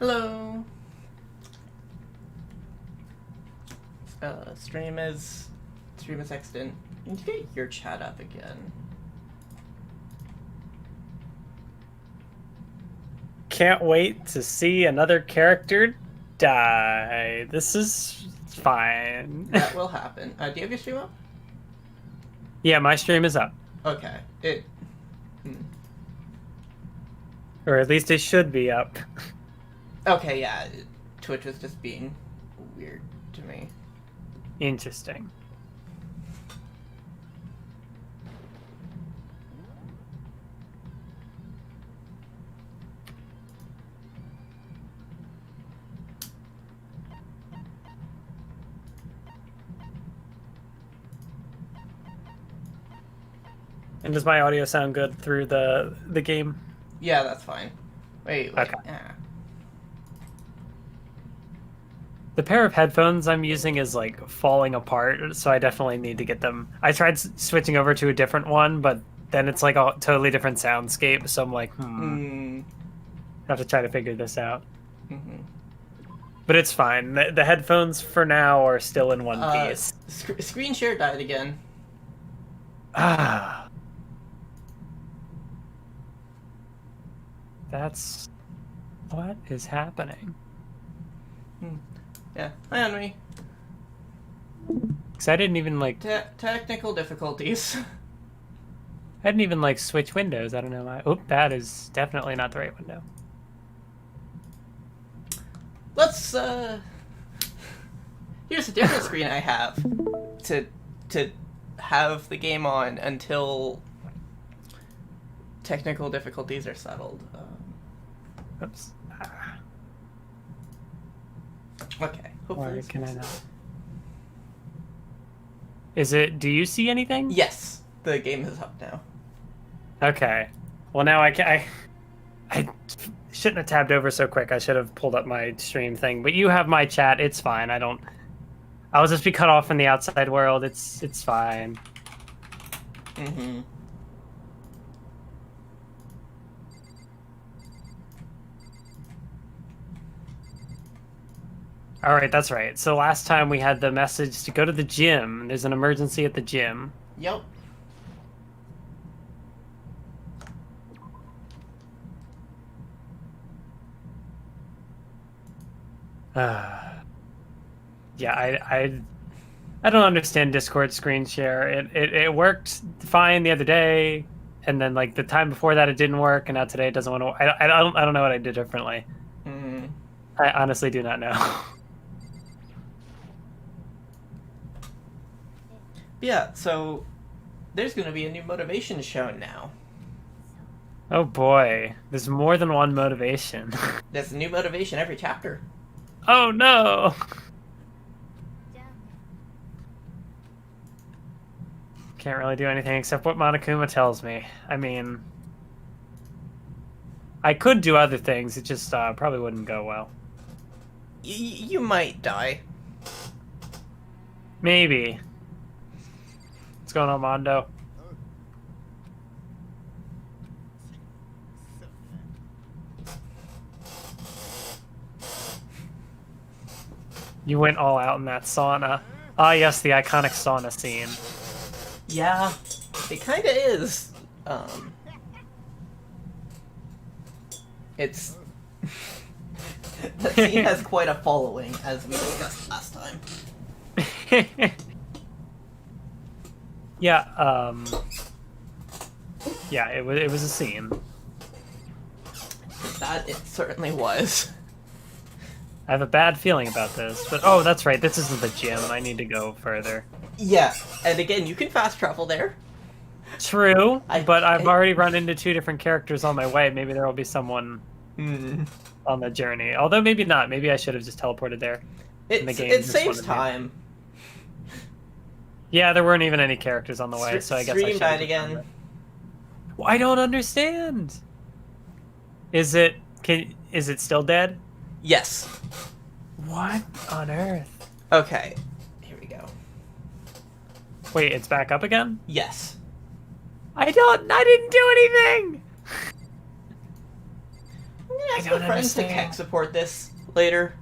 Hello. Stream is extant. You need to get your chat up again. Can't wait to see another character die. This is fine. That will happen. Do you have your stream up? Yeah, my stream is up. Okay. Or at least it should be up. Okay, yeah. Twitch was just being weird to me. Interesting. And does my audio sound good through the game? Yeah, that's fine. Wait. Okay. Yeah. The pair of headphones I'm using is like falling apart, so I definitely need to get them. I tried switching over to a different one, but then it's like a totally different soundscape, so I'm like, I have to try to figure this out. But it's fine. The headphones for now are still in one piece. Screen share died again. Ah. That's what is happening. Yeah, hi Henry. Because I didn't even like... Technical difficulties. I didn't even like switch windows. I don't know why. Oop, that is definitely not the right window. Let's, here's a different screen I have to have the game on until technical difficulties are settled. Oops. Okay. Hopefully Why can I not? Is it... Do you see anything? Yes. The game is up now. Okay. Well, now I shouldn't have tabbed over so quick. I should have pulled up my stream thing. But you have my chat. It's fine. I'll just be cut off from the outside world. It's fine. All right, that's right. So last time we had the message to go to the gym. There's an emergency at the gym. Yep. Yeah, I don't understand Discord screen share. It worked fine the other day, and then like the time before that it didn't work, and now today it doesn't want to. I don't know what I did differently. I honestly do not know. Yeah, so there's going to be a new motivation shown now. Oh boy, there's more than one motivation. There's a new motivation every chapter. Oh no! Can't really do anything except what Monokuma tells me. I mean, I could do other things, it just probably wouldn't go well. You might die. Maybe. What's going on, Mondo? You went all out in that sauna. Ah, yes, the iconic sauna scene. Yeah, it kind of is. It's... That scene has quite a following, as we discussed last time. Yeah, yeah, it was a scene. That it certainly was. I have a bad feeling about this, but oh, that's right, this isn't the gym. I need to go further. Yeah, and again, you can fast travel there. True, but I've already run into two different characters on my way. Maybe there will be someone on the journey. Although maybe not. Maybe I should have just teleported there. It saves time. Yeah, there weren't even any characters on the way, so I guess I should. Stream died again. Well, I don't understand. Is it still dead? Yes. What on earth? Okay, here we go. Wait, it's back up again? Yes. I didn't do anything! ask don't my friends to understand. tech support this later?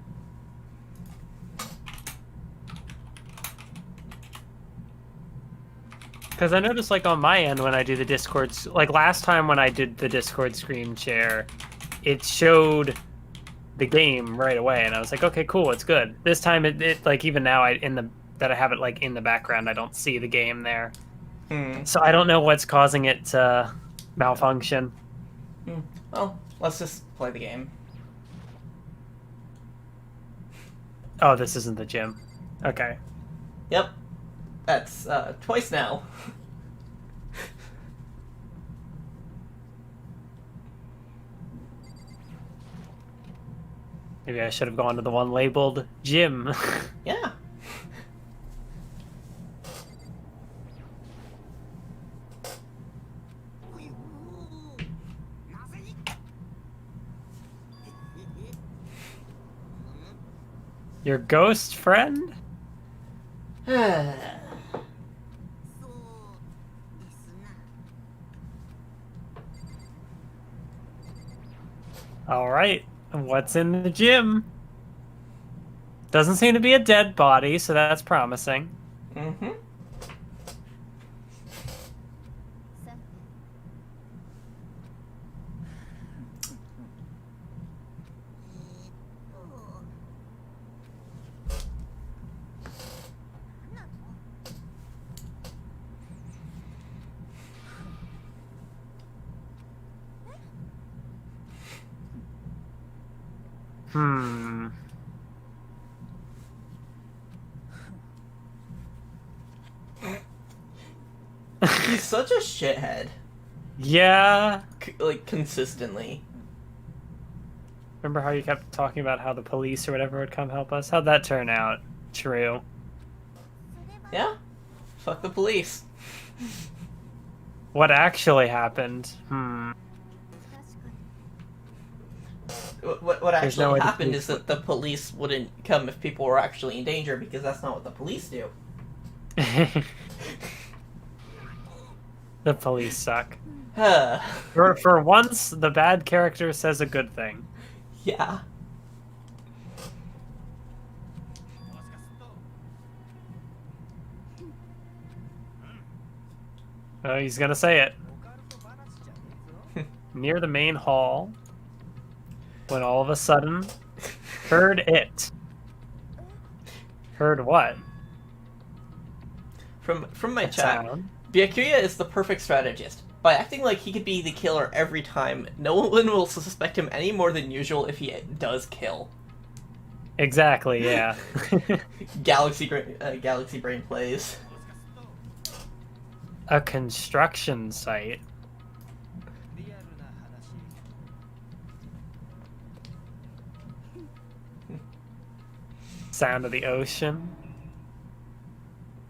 Because I noticed, like, on my end when I do the Discord, like last time when I did the Discord screen share, it showed the game right away, and I was like, okay, cool, it's good. This time, it like even now, that I have it like in the background, I don't see the game there. So I don't know what's causing it to malfunction. Well, let's just play the game. Oh, this isn't the gym. Okay. Yep. That's twice now. Maybe I should have gone to the one labeled gym. Yeah. Your ghost friend? Alright, what's in the gym? Doesn't seem to be a dead body, so that's promising. Mm-hmm. He's such a shithead. Yeah. Like, consistently. Remember how you kept talking about how the police or whatever would come help us? How'd that turn out? True. Yeah? Fuck the police. What actually happened? What actually no way to happened prove is that the police wouldn't come if people were actually in danger, because that's not what the police do. The police suck. Huh. For once, the bad character says a good thing. Yeah. Oh, he's gonna say it. Near the main hall, when all of a sudden, heard it. Heard what? From my That chat, sound. Byakuya is the perfect strategist. By acting like he could be the killer every time, no one will suspect him any more than usual if he does kill. Exactly, yeah. Galaxy Brain plays. A construction site. Sound of the ocean.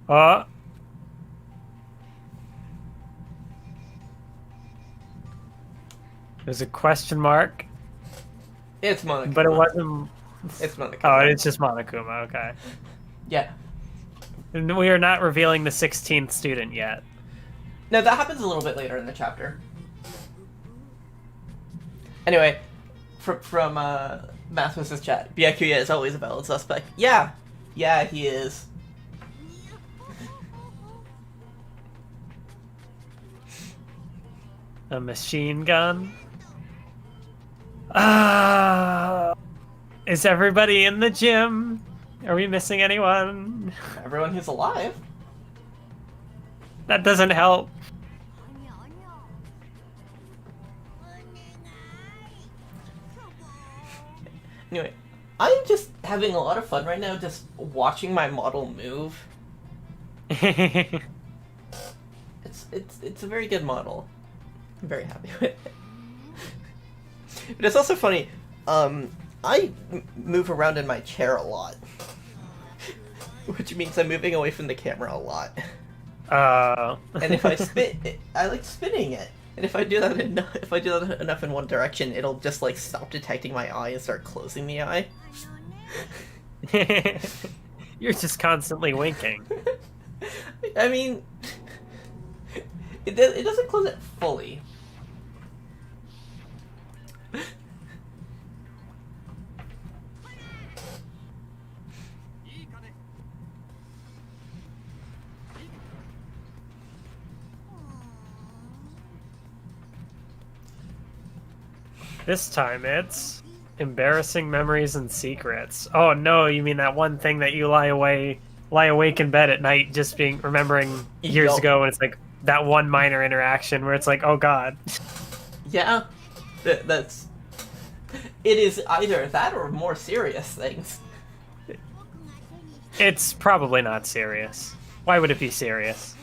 Oh. There's a question mark, It's Monokuma. but it wasn't. It's Monokuma. Oh, it's just Monokuma. Okay. Yeah. And we are not revealing the 16th student yet. No, that happens a little bit later in the chapter. Anyway, from Mathwiz97's chat, Byakuya is always a valid suspect. Yeah, he is. A machine gun. Ah, is everybody in the gym? Are we missing anyone? Everyone who's alive. That doesn't help. Anyway, I'm just having a lot of fun right now just watching my model move. It's a very good model. I'm very happy with it. But it's also funny, I move around in my chair a lot. Which means I'm moving away from the camera a lot. And if I spin, I like spinning it. And if I do that enough in one direction, it'll just like stop detecting my eye and start closing the eye. You're just constantly winking. I mean, it doesn't close it fully. This time it's embarrassing memories and secrets. Oh no, you mean that one thing that you lie awake in bed at night just remembering years Yup. ago, and it's like that one minor interaction where it's like, oh god. Yeah, that's. It is either that or more serious things. It's probably not serious. Why would it be serious?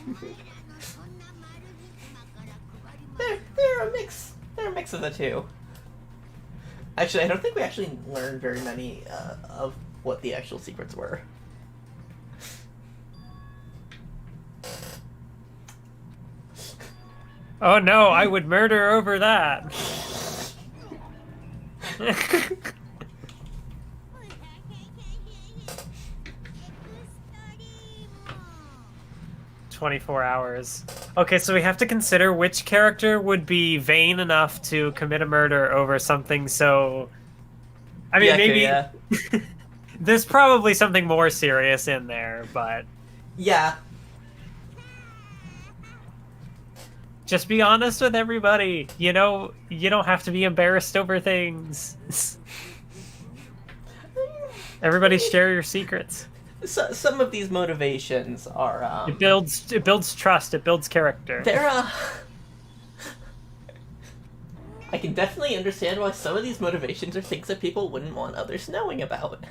They're a mix. They're a mix of the two. Actually, I don't think we actually learned very many of what the actual secrets were. Oh no, I would murder over that. 24 hours. Okay, so we have to consider which character would be vain enough to commit a murder over something so... I mean, Yeah, maybe... yeah. There's probably something more serious in there, but... Yeah. Just be honest with everybody. You know, you don't have to be embarrassed over things. Everybody share your secrets. So, some of these motivations are, It builds trust, it builds character. They're, I can definitely understand why some of these motivations are things that people wouldn't want others knowing about.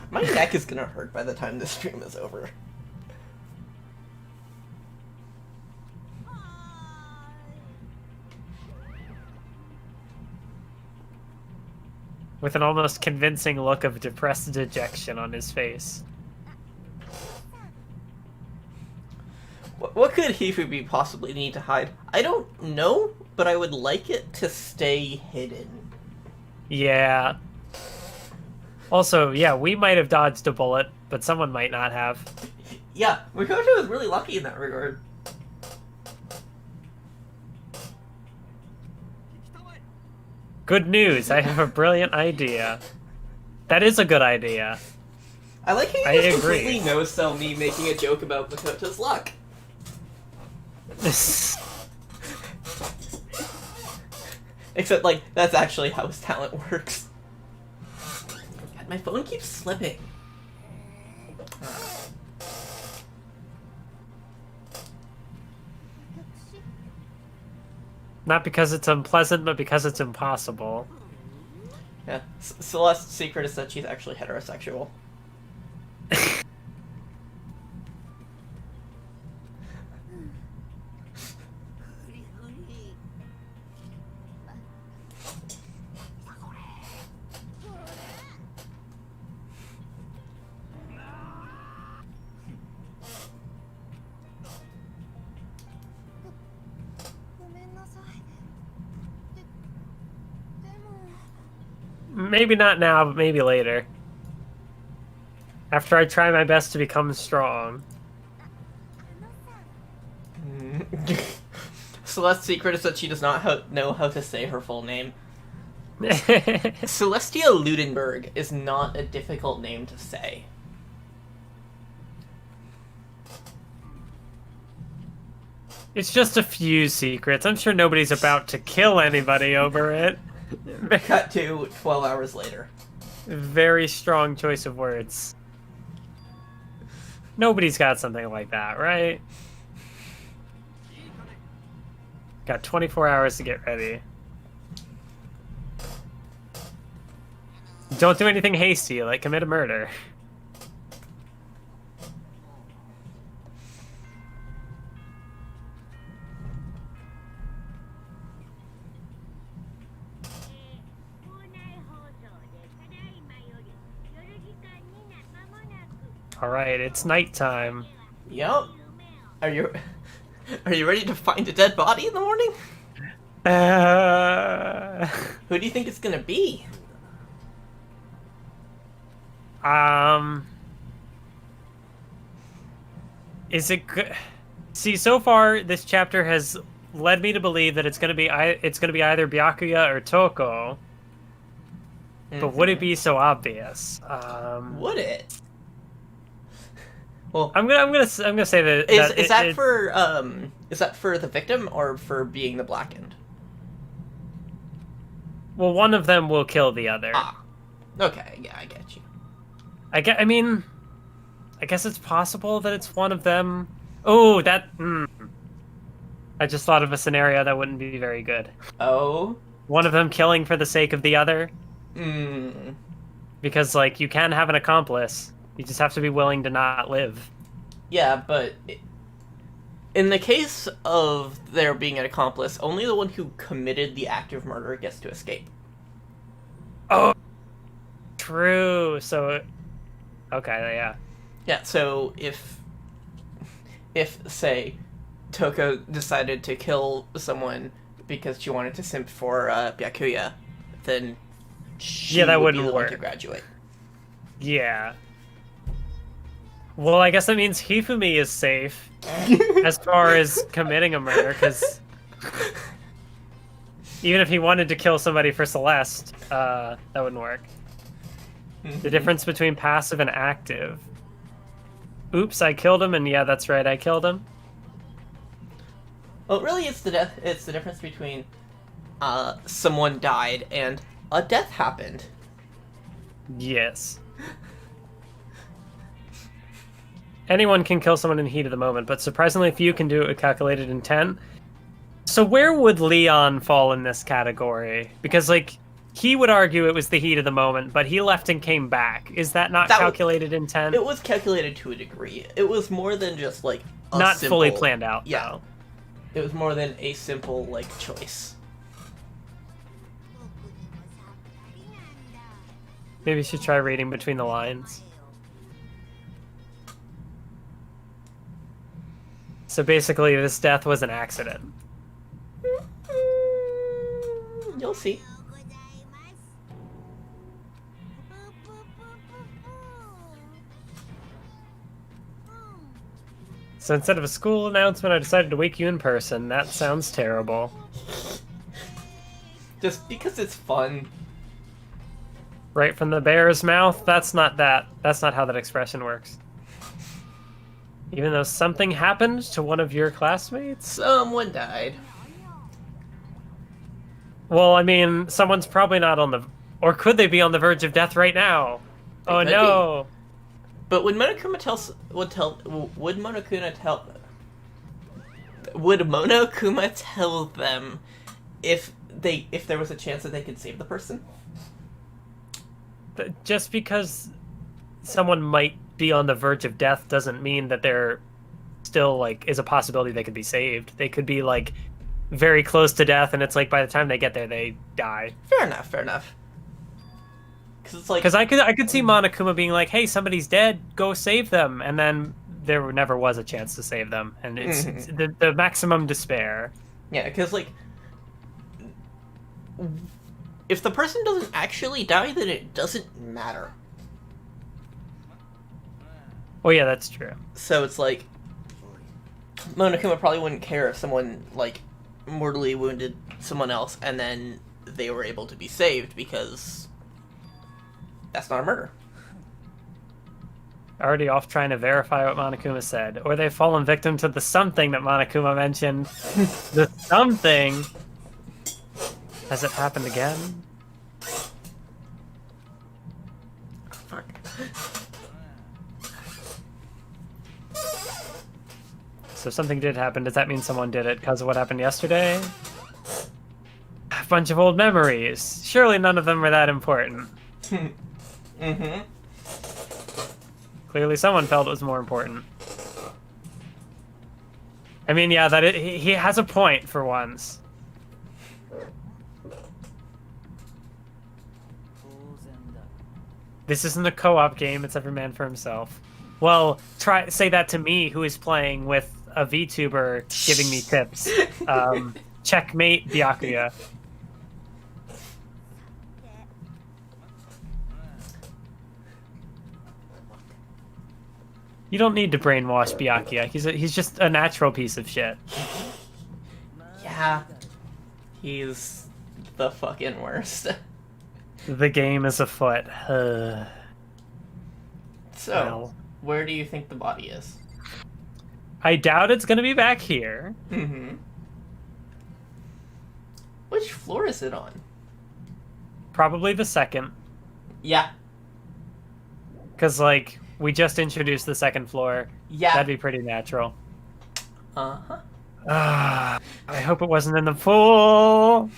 My neck is gonna hurt by the time this stream is over. With an almost convincing look of depressed dejection on his face. What could Hifubi possibly need to hide? I don't know, but I would like it to stay hidden. Yeah. Also, yeah, we might have dodged a bullet, but someone might not have. Yeah, Mikoto is really lucky in that regard. Good news, I have a brilliant idea. That is a good idea. I like how you I just agree. completely no-sell me making a joke about Mikoto's luck. Except, like, that's actually how his talent works. God, my phone keeps slipping. Not because it's unpleasant, but because it's impossible. Yeah, Celeste's secret is that she's actually heterosexual. Maybe not now, but maybe later. After I try my best to become strong. Celeste's secret is that she does not know how to say her full name. Celestia Ludenberg is not a difficult name to say. It's just a few secrets. I'm sure nobody's about to kill anybody over it. Cut to 12 hours later. Very strong choice of words. Nobody's got something like that, right? Got 24 hours to get ready. Don't do anything hasty, like commit a murder. Alright, it's nighttime. Yup. Are you ready to find a dead body in the morning? Who do you think it's gonna be? Is it good? See, so far this chapter has led me to believe that it's gonna be either Byakuya or Toko. But would it be so obvious? Would it? Well, I'm gonna say that is that for the victim or for being the blackened? Well, one of them will kill the other. Ah, okay, yeah, I get you. I guess it's possible that it's one of them. Oh, that. I just thought of a scenario that wouldn't be very good. Oh. One of them killing for the sake of the other. Because, like, you can have an accomplice. You just have to be willing to not live. Yeah, but in the case of there being an accomplice, only the one who committed the act of murder gets to escape. Oh, true. So, okay, yeah. Yeah, so if say, Toko decided to kill someone because she wanted to simp for Byakuya, then she that would be wouldn't the one work. to graduate. Yeah. Well, I guess that means Hifumi is safe as far as committing a murder, because even if he wanted to kill somebody for Celeste, that wouldn't work. The difference between passive and active. Oops, I killed him, and yeah, that's right, I killed him. Well, really, it's the difference between someone died and a death happened. Yes. Anyone can kill someone in the heat of the moment, but surprisingly few can do it with calculated intent. So where would Leon fall in this category? Because, like, he would argue it was the heat of the moment, but he left and came back. Is that not calculated intent? It was calculated to a degree. It was more than just, like, not fully planned out, yeah. though. It was more than a simple, like, choice. Maybe you should try reading between the lines. So basically, this death was an accident. You'll see. So instead of a school announcement, I decided to wake you in person. That sounds terrible. Just because it's fun. Right from the bear's mouth? That's not how that expression works. Even though something happened to one of your classmates? Someone died. Well, I mean, someone's probably not on the... Or could they be on the verge of death right now? Oh no! But would Monokuma tell them if there was a chance that they could save the person? Just because someone might be on the verge of death doesn't mean that they're still, like, is a possibility they could be saved. They could be, like, very close to death, and it's like by the time they get there, they die. Fair enough. Because I could see Monokuma being like, "Hey, somebody's dead. Go save them," and then there never was a chance to save them, and it's the maximum despair. Yeah, because, like, if the person doesn't actually die, then it doesn't matter. Well, yeah, that's true. So it's like, Monokuma probably wouldn't care if someone, like, mortally wounded someone else and then they were able to be saved, because that's not a murder. Already off trying to verify what Monokuma said. Or they've fallen victim to the something that Monokuma mentioned. The something? Has it happened again? Fuck. So something did happen. Does that mean someone did it because of what happened yesterday? A bunch of old memories. Surely none of them were that important. Clearly someone felt it was more important. I mean, yeah, he has a point for once. This isn't a co-op game, it's every man for himself. Well, say that to me, who is playing with a VTuber giving me tips. Checkmate Byakuya. You don't need to brainwash Byakuya. He's just a natural piece of shit. Yeah. He's the fucking worst. The game is afoot. So, Well. where do you think the body is? I doubt it's gonna be back here. Mm-hmm. Which floor is it on? Probably the second. Yeah. Because, like, we just introduced the second floor. Yeah. That'd be pretty natural. Uh-huh. I hope it wasn't in the pool.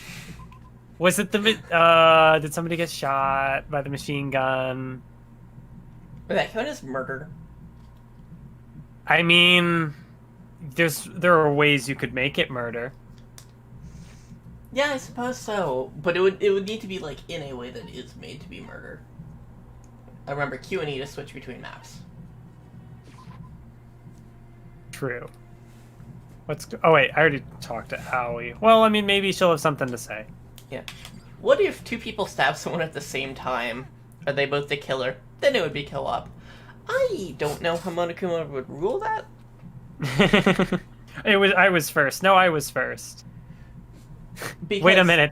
Was it the... did somebody get shot by the machine gun? Would that count as murder? I mean, there are ways you could make it murder. Yeah, I suppose so. But it would need to be, like, in a way that is made to be murder. I remember Q and E to switch between maps. True. Oh, wait, I already talked to Aoi. Well, I mean, maybe she'll have something to say. Yeah. What if two people stab someone at the same time? Are they both the killer? Then it would be co-op. I don't know how Monokuma would rule that. I was first. No, I was first. Because Wait a minute.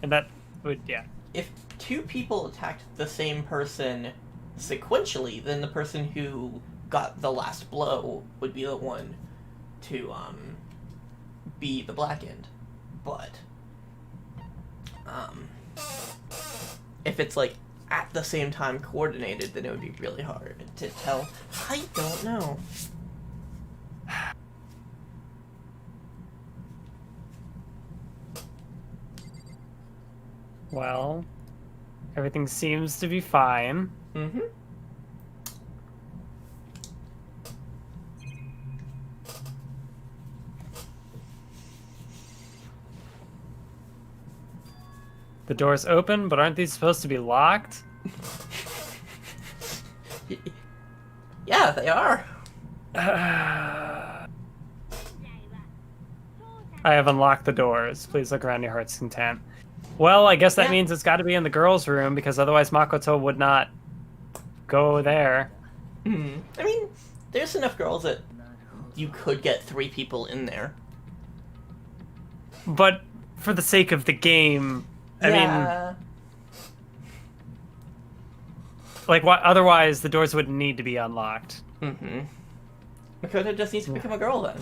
And that would, yeah. if two people attacked the same person sequentially, then the person who got the last blow would be the one to be the black end. But if it's like at the same time coordinated, then it would be really hard to tell. I don't know. Well, everything seems to be fine. Mm-hmm. The door's open, but aren't these supposed to be locked? Yeah, they are. I have unlocked the doors. Please look around your heart's content. Well, I guess that means it's got to be in the girls' room, because otherwise Makoto would not go there. Mm-hmm. I mean, there's enough girls that you could get 3 people in there. But for the sake of the game, I mean, like, what? Otherwise, the doors wouldn't need to be unlocked. Mm-hmm. Makoto just needs to become a girl then.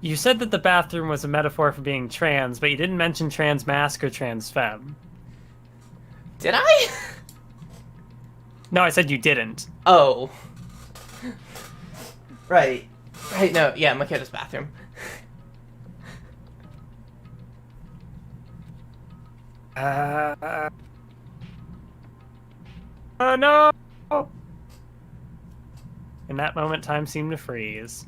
You said that the bathroom was a metaphor for being trans, but you didn't mention trans mask or trans femme. Did I? No, I said you didn't. Oh. Right. Right, no, yeah, Makoto's bathroom. Oh no! In that moment, time seemed to freeze.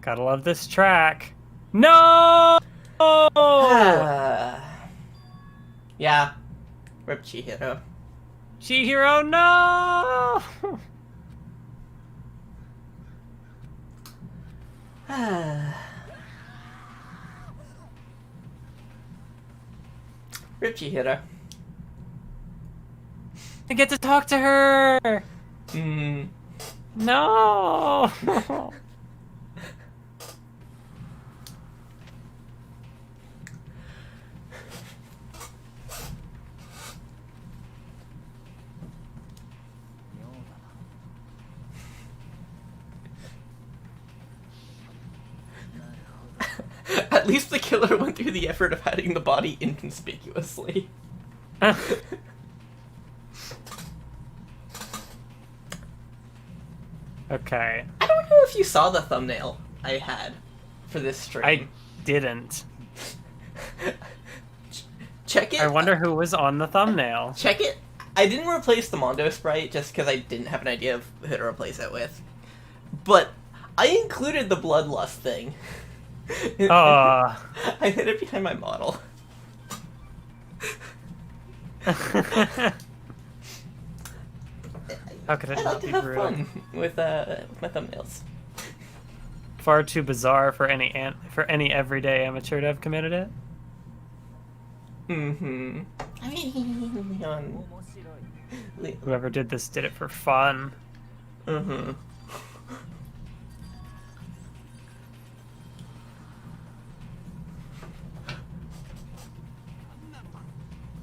Gotta love this track. No! Yeah. Rip Chihiro. Chihiro, no! Rip Chihiro. I get to talk to her! Mm. No! At least the killer went through the effort of hiding the body inconspicuously. Okay. I don't know if you saw the thumbnail I had for this stream. I didn't. Check it. I wonder who was on the thumbnail. Check it. I didn't replace the Mondo sprite just because I didn't have an idea of who to replace it with. But I included the bloodlust thing. I hid it behind my model. How could it I not like to be have ruined? fun with my thumbnails. Far too bizarre for any everyday amateur to have committed it. Mm-hmm. I mean, Leon. Whoever did this did it for fun. Mm-hmm.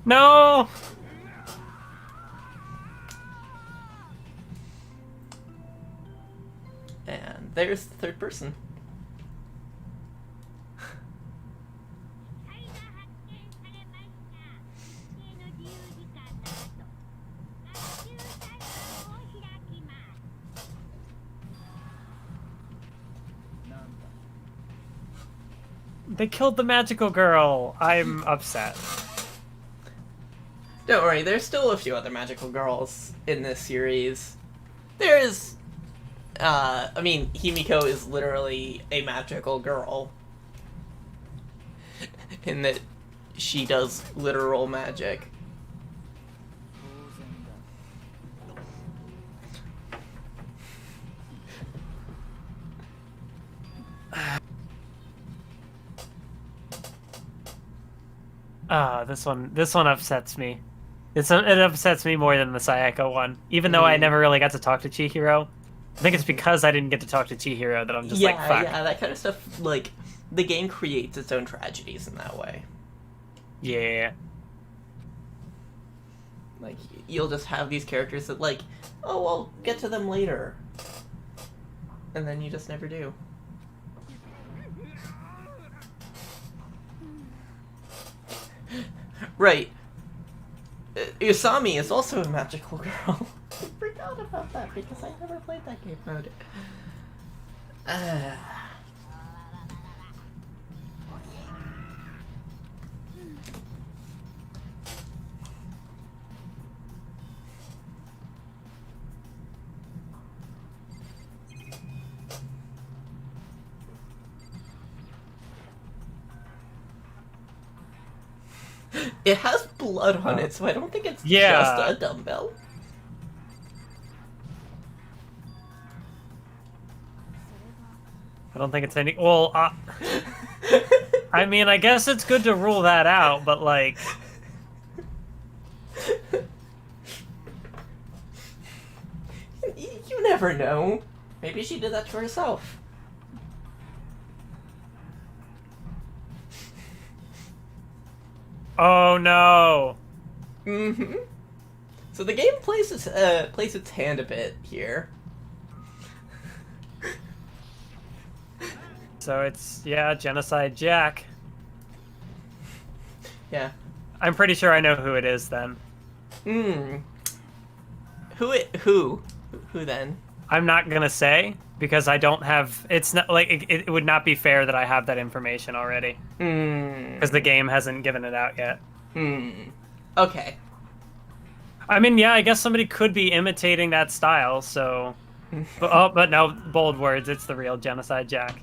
No! And there's the third person. They killed the magical girl. I'm upset. Don't worry, there's still a few other magical girls in this series. There's... I mean, Himiko is literally a magical girl. In that she does literal magic. This one upsets me. It upsets me more than the Sayaka one. Even though I never really got to talk to Chihiro. I think it's because I didn't get to talk to Chihiro that I'm just like, fuck. Yeah, that kind of stuff, like, the game creates its own tragedies in that way. Yeah. Like, you'll just have these characters that, like, oh, I'll get to them later. And then you just never do. Right. Usami is also a magical girl. I forgot about that because I never played that game mode. It has blood on it, so I don't think it's just a dumbbell. I don't think it's any... Well, I mean, I guess it's good to rule that out, but, like... You never know. Maybe she did that to herself. Oh, no. Mm-hmm. So the game plays its hand a bit here. So it's, yeah, Genocide Jack. Yeah. I'm pretty sure I know who it is, then. Who then? I'm not gonna say, because I don't have... It's not, like, it would not be fair that I have that information already. Because the game hasn't given it out yet. Okay. I mean, yeah, I guess somebody could be imitating that style, so... but no, bold words, it's the real Genocide Jack.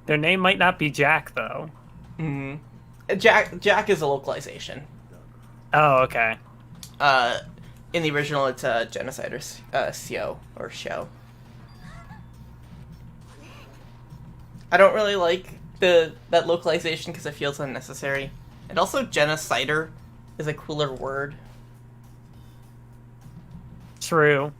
Their name might not be Jack, though. Jack is a localization. Oh, okay. In the original, it's Genocide or Sio or Show. I don't really like that localization because it feels unnecessary. And also, genocider is a cooler word. True.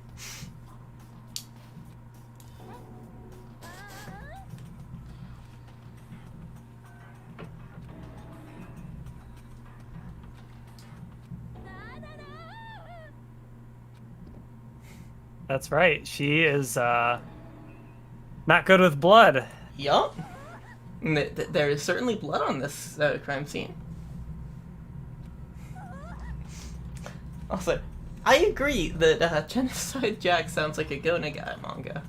That's right. She is not good with blood. Yup. There is certainly blood on this crime scene. Also, I agree that Genocide Jack sounds like a Go Nagai manga.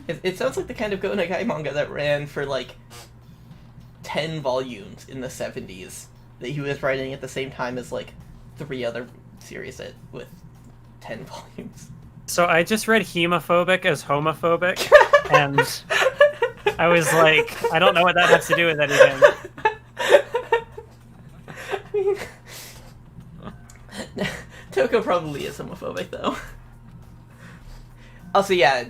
It sounds like the kind of Go Nagai manga that ran for like 10 volumes in the 70s that he was writing at the same time as like 3 other series with 10 volumes. So I just read hemophobic as homophobic, and I was like, I don't know what that has to do with anything. I mean, Toko probably is homophobic, though. Also, yeah,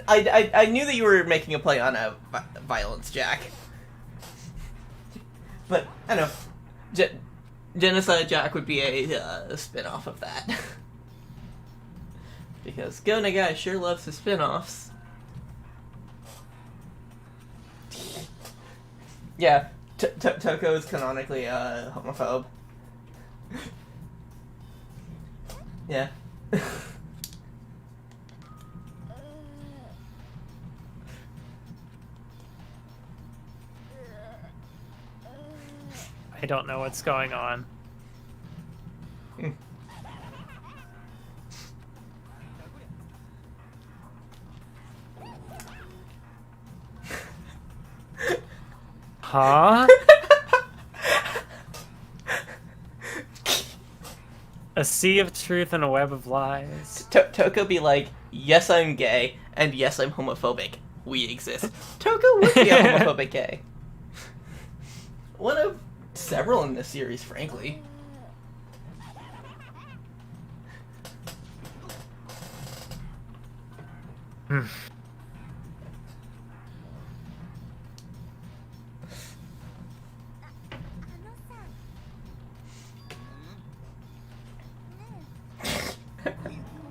I knew that you were making a play on Violence Jack. But, I don't know, Genocide Jack would be a spin-off of that. Because Go Nagai sure loves his spin-offs. Yeah, Toko is canonically a homophobe. Yeah. I don't know what's going on. Huh? A sea of truth and a web of lies. Toko be like, yes, I'm gay, and yes, I'm homophobic. We exist. Toko would be a homophobic gay. One of several in this series, frankly.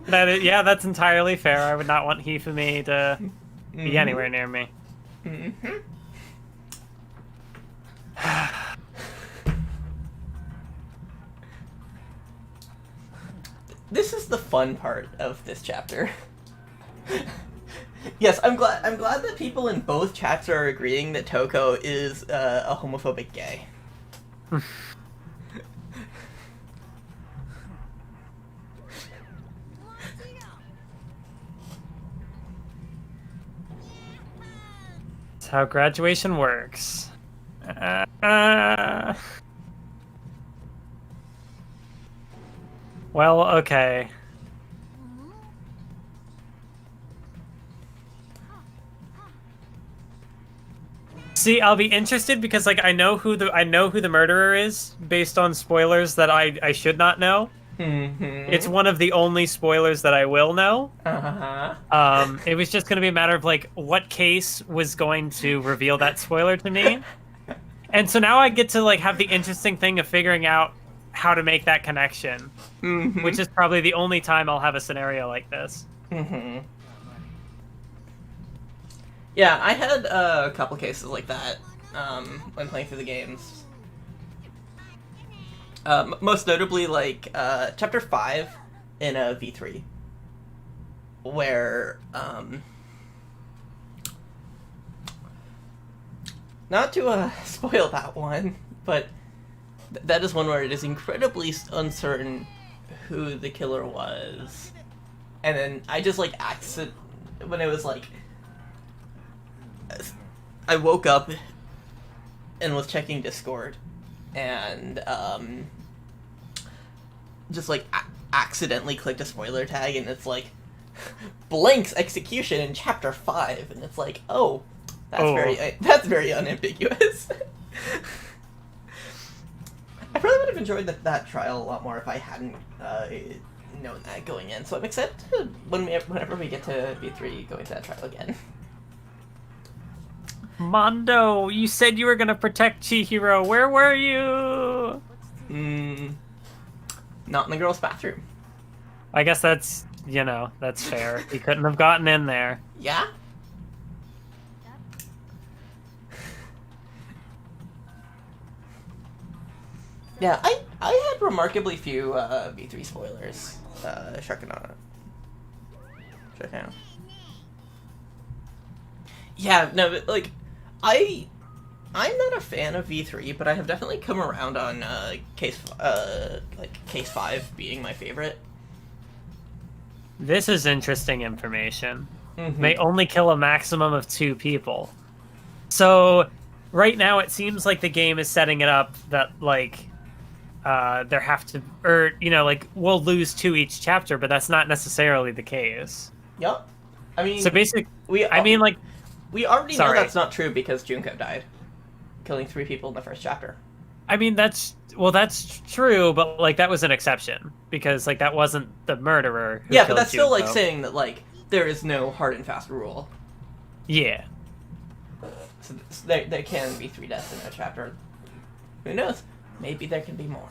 Yeah, that's entirely fair. I would not want Hifumi to be anywhere near me. Mm-hmm. This is the fun part of this chapter. Yes, I'm glad that people in both chats are agreeing that Toko is a homophobic gay. That's how graduation works. Well, okay. See, I'll be interested because like I know who the murderer is based on spoilers that I should not know. Mm-hmm. It's one of the only spoilers that I will know. Uh-huh. It was just going to be a matter of like what case was going to reveal that spoiler to me. And so now I get to like have the interesting thing of figuring out how to make that connection, which is probably the only time I'll have a scenario like this. Mm-hmm. Yeah, I had a couple cases like that when playing through the games. Most notably, like, Chapter 5 in V3, where, not to spoil that one, but that is one where it is incredibly uncertain who the killer was. And then I just, like, when it was, like, I woke up and was checking Discord, and just like accidentally clicked a spoiler tag, and it's like Blank's execution in Chapter 5, and it's like, oh, that's very unambiguous. I probably would have enjoyed that trial a lot more if I hadn't known that going in. So I'm excited whenever we get to V3 going to that trial again. Mondo, you said you were gonna protect Chihiro. Where were you? Not in the girls' bathroom. I guess that's fair. He couldn't have gotten in there. Yeah? Yeah, I had remarkably few V3 spoilers. Sharkano. Yeah, no, but, like, I'm not a fan of V3, but I have definitely come around on case 5 being my favorite. This is interesting information. Mm-hmm. They only kill a maximum of 2 people. So right now it seems like the game is setting it up that like there have to, or like we'll lose 2 each chapter, but that's not necessarily the case. Yep. I mean, so basically, we already know that's not true because Junko died, killing 3 people in the first chapter. I mean, that's true, but like that was an exception because like that wasn't the murderer. Yeah, but that's still like saying that like there is no hard and fast rule. Yeah. So there can be 3 deaths in a chapter. Who knows? Maybe there can be more.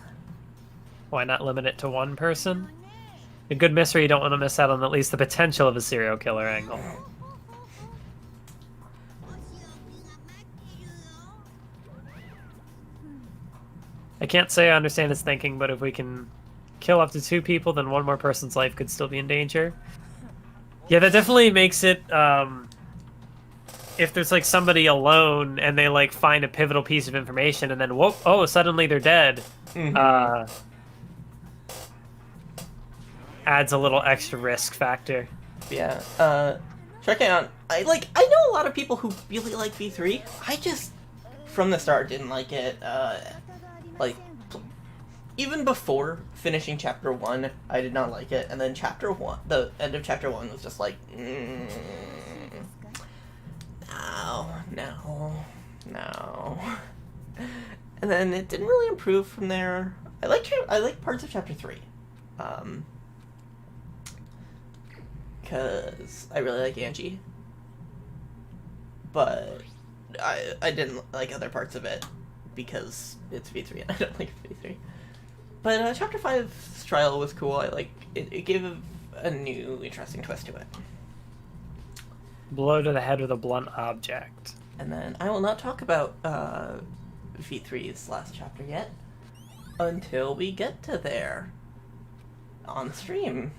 Why not limit it to 1 person? A good mystery, you don't want to miss out on at least the potential of a serial killer angle. I can't say I understand his thinking, but if we can kill up to 2 people, then one more person's life could still be in danger. Yeah, that definitely makes it, if there's, like, somebody alone and they, like, find a pivotal piece of information and then, whoop, oh, suddenly they're dead, adds a little extra risk factor. Yeah, checking out, I know a lot of people who really like V3. I just, from the start, didn't like it. Like, even before finishing Chapter 1, I did not like it. And then Chapter 1, the end of Chapter 1 was just like, no. And then it didn't really improve from there. I like parts of Chapter 3. Because I really like Angie. But I didn't like other parts of it because it's V3 and I don't like V3. But Chapter 5's trial was cool. I like it. It gave a new, interesting twist to it. Blow to the head with a blunt object. And then I will not talk about V3's last chapter yet until we get to there on stream,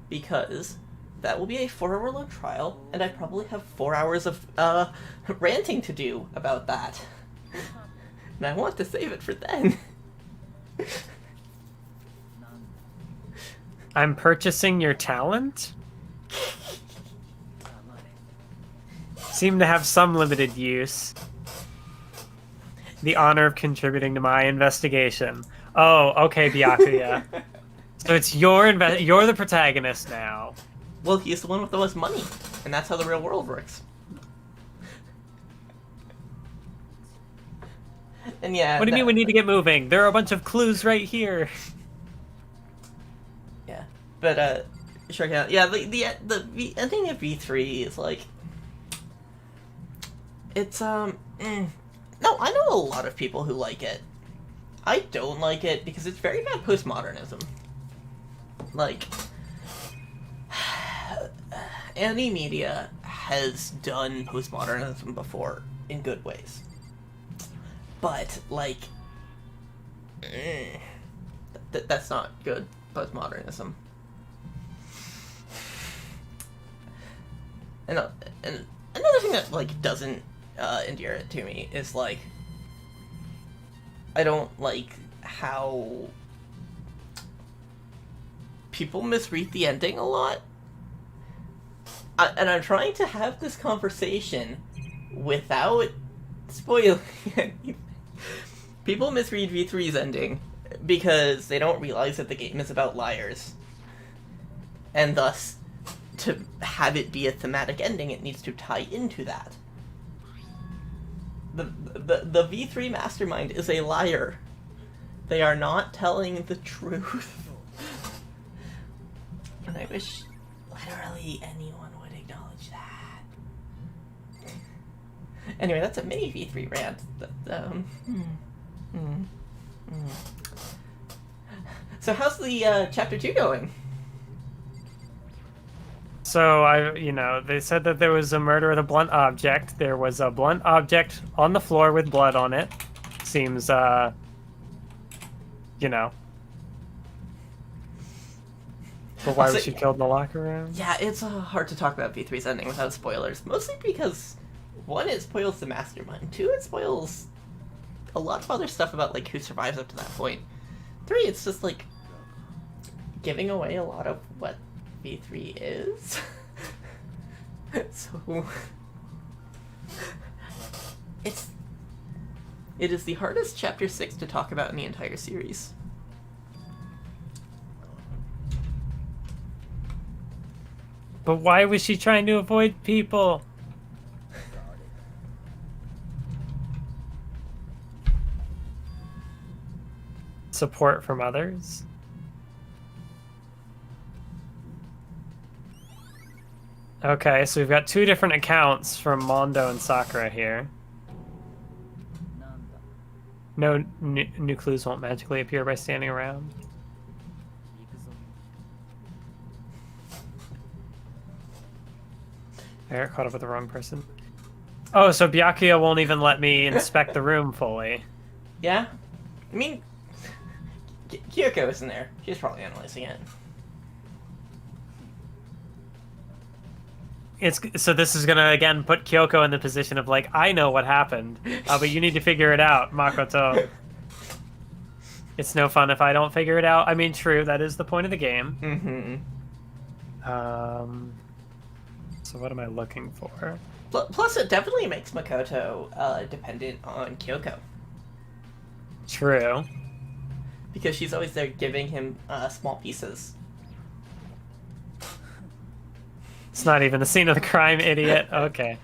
because that will be a 4-hour-long trial, and I probably have 4 hours of ranting to do about that. And I want to save it for then. I'm purchasing your talent? Seem to have some limited use. The honor of contributing to my investigation. Oh, okay, Byakuya. So it's you're the protagonist now. Well, he's the one with the most money, and that's how the real world works. And yeah. What do you mean we need to get moving? There are a bunch of clues right here. Yeah, but check out. Yeah, the ending of V3 is like, it's No, I know a lot of people who like it. I don't like it because it's very bad postmodernism. Like, anime media has done postmodernism before in good ways. But, like, that's not good postmodernism. And another thing that, like, doesn't endear it to me is, like, I don't like how people misread the ending a lot. And I'm trying to have this conversation without spoiling anything. People misread V3's ending because they don't realize that the game is about liars. And thus, to have it be a thematic ending, it needs to tie into that. The V3 mastermind is a liar. They are not telling the truth. And I wish literally anyone would acknowledge that. Anyway, that's a mini V3 rant. So how's the chapter 2 going? So they said that there was a murder with a blunt object. There was a blunt object on the floor with blood on it. Seems, But why was she killed in the locker room? Yeah, it's hard to talk about V3's ending without spoilers. Mostly because, 1, it spoils the mastermind. 2, it spoils a lot of other stuff about, like, who survives up to that point. 3, it's just, like, giving away a lot of what V3 is. So, it is the hardest chapter 6 to talk about in the entire series. But why was she trying to avoid people? Support from others? Okay, so we've got 2 different accounts from Mondo and Sakura here. No new clues won't magically appear by standing around. I got caught up with the wrong person. Oh, so Byakuya won't even let me inspect the room fully. Yeah? I mean, Kyoko isn't there. She's probably analyzing it. So this is gonna again put Kyoko in the position of like, I know what happened, but you need to figure it out, Makoto. It's no fun if I don't figure it out. I mean, true, that is the point of the game. So what am I looking for? Plus, it definitely makes Makoto dependent on Kyoko. True. Because she's always there giving him small pieces. It's not even the scene of the crime, idiot. Okay.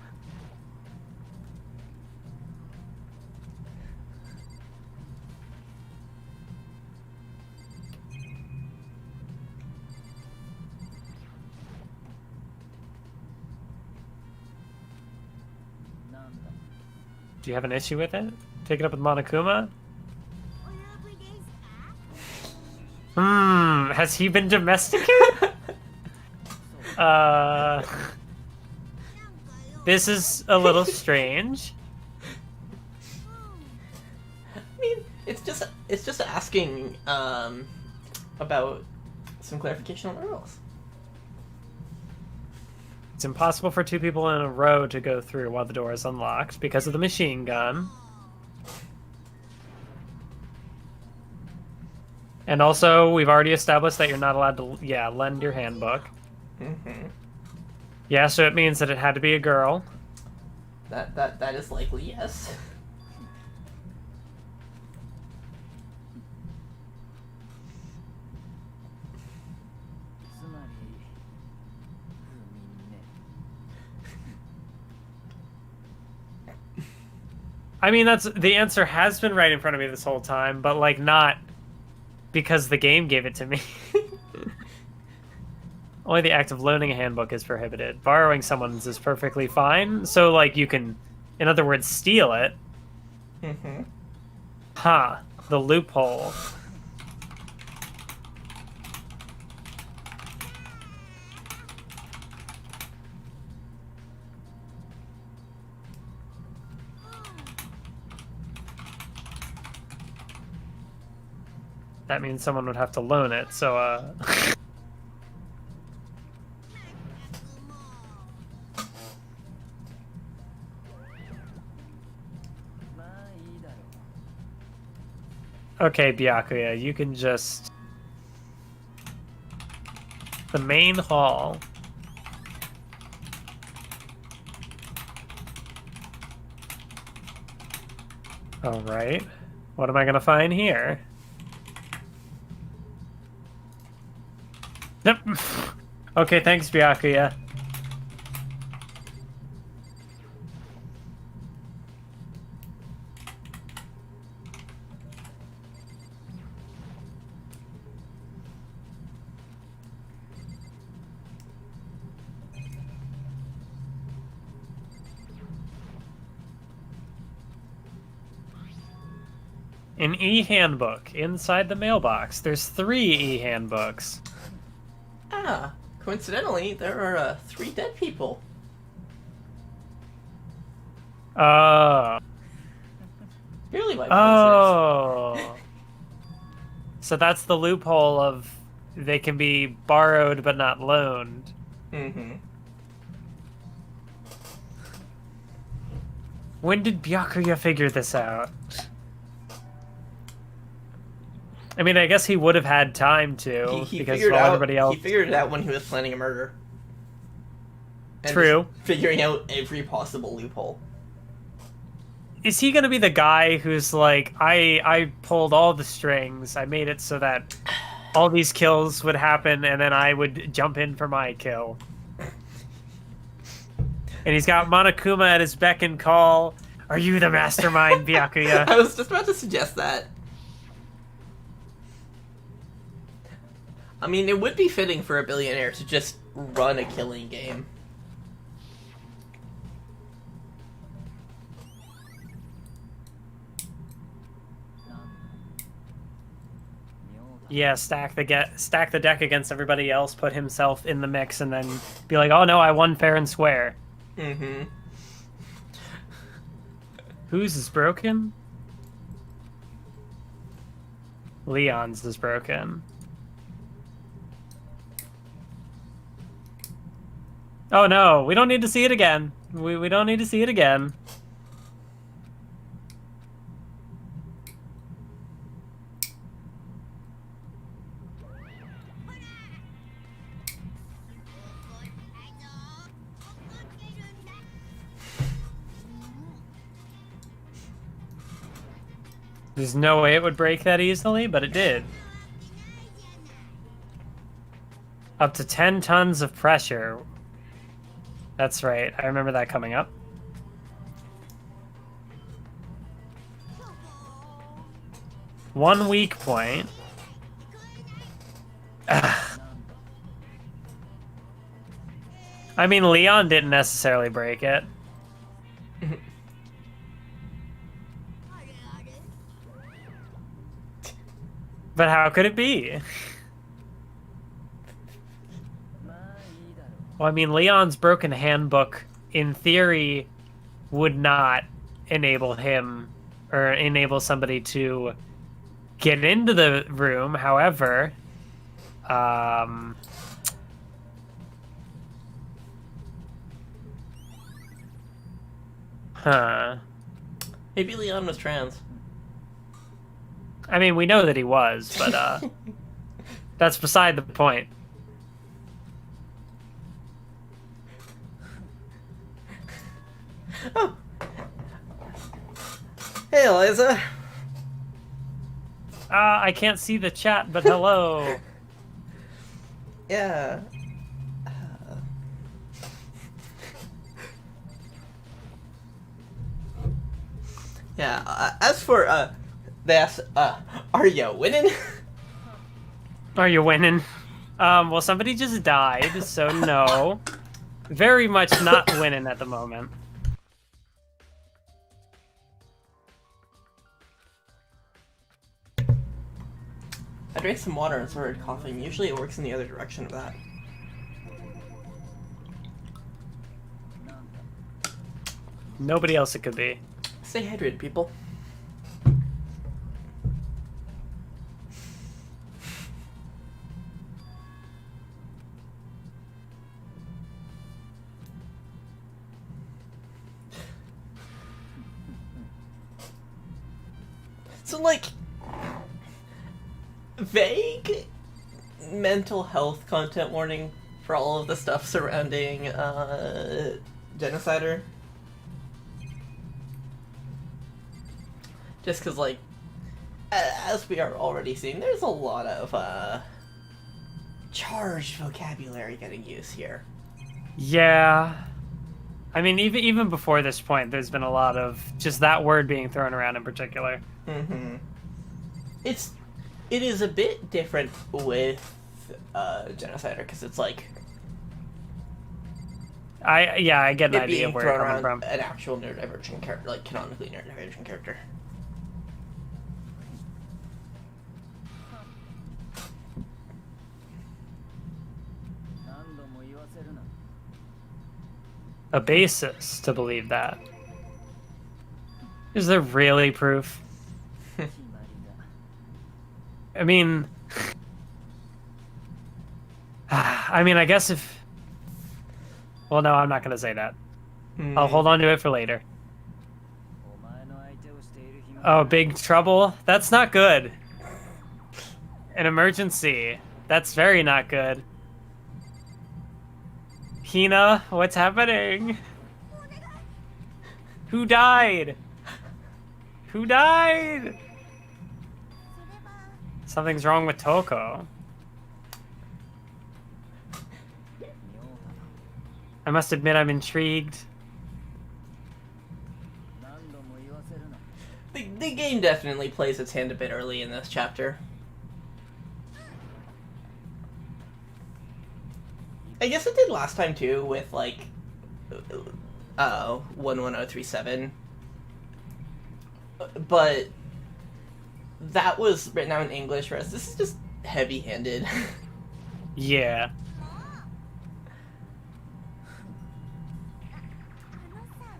Do you have an issue with it? Take it up with Monokuma? Has he been domesticated? This is a little strange. I mean, it's just asking about some clarification on the rules. It's impossible for two people in a row to go through while the door is unlocked because of the machine gun. And also, we've already established that you're not allowed to, lend your handbook. Yeah, so it means that it had to be a girl. That is likely, yes. I mean, that's the answer has been right in front of me this whole time, but like not because the game gave it to me. Only the act of loaning a handbook is prohibited. Borrowing someone's is perfectly fine. So, like, you can, in other words, steal it. Huh. The loophole. That means someone would have to loan it, so, Okay, Byakuya, you can just... The main hall. Alright. What am I gonna find here? Nope. Okay, thanks, Byakuya. An e-handbook inside the mailbox. There's 3 e-handbooks. Ah, coincidentally, there are 3 dead people. Oh. Purely by coincidence. Oh. So that's the loophole of they can be borrowed but not loaned. When did Byakuya figure this out? I mean, I guess he would have had time to, He because figured while out, everybody else... He figured it out when he was planning a murder. And True. Figuring out every possible loophole. Is he gonna be the guy who's like, I pulled all the strings, I made it so that all these kills would happen, and then I would jump in for my kill? And he's got Monokuma at his beck and call. Are you the mastermind, Byakuya? I was just about to suggest that. I mean, it would be fitting for a billionaire to just run a killing game. Yeah, stack the deck against everybody else, put himself in the mix, and then be like, oh no, I won fair and square. Whose is broken? Leon's is broken. Oh no, we don't need to see it again. We don't need to see it again. There's no way it would break that easily, but it did. Up to 10 tons of pressure. That's right. I remember that coming up. One weak point. Ugh. I mean, Leon didn't necessarily break it. But how could it be? Well, I mean, Leon's broken handbook, in theory, would not enable him or enable somebody to get into the room. However, Maybe Leon was trans. I mean, we know that he was, but that's beside the point. Oh. Hey, Eliza. I can't see the chat, but hello. Yeah. Yeah, as for, this, are you winning? Are you winning? Well, somebody just died, so no. Very much not winning at the moment. I drank some water and started coughing. Usually it works in the other direction of that. Nobody else it could be. Stay hydrated, people. So, like, vague mental health content warning for all of the stuff surrounding Genocider. Just because, like, as we are already seeing, there's a lot of charged vocabulary getting used here. Yeah. I mean, even before this point, there's been a lot of just that word being thrown around in particular. Mm-hmm. It is a bit different with Genocider, because it's like... I get an idea of where you're coming from. An actual neurodivergent character, like canonically neurodivergent character. A basis to believe that. Is there really proof? I mean, I guess if... Well, no, I'm not going to say that. I'll hold on to it for later. Oh, big trouble? That's not good. An emergency. That's very not good. Hina, what's happening? Who died? Who died? Something's wrong with Toko. I must admit I'm intrigued. The game definitely plays its hand a bit early in this chapter. I guess it did last time too with like 11037. But that was written out in English, whereas this is just heavy-handed. Yeah.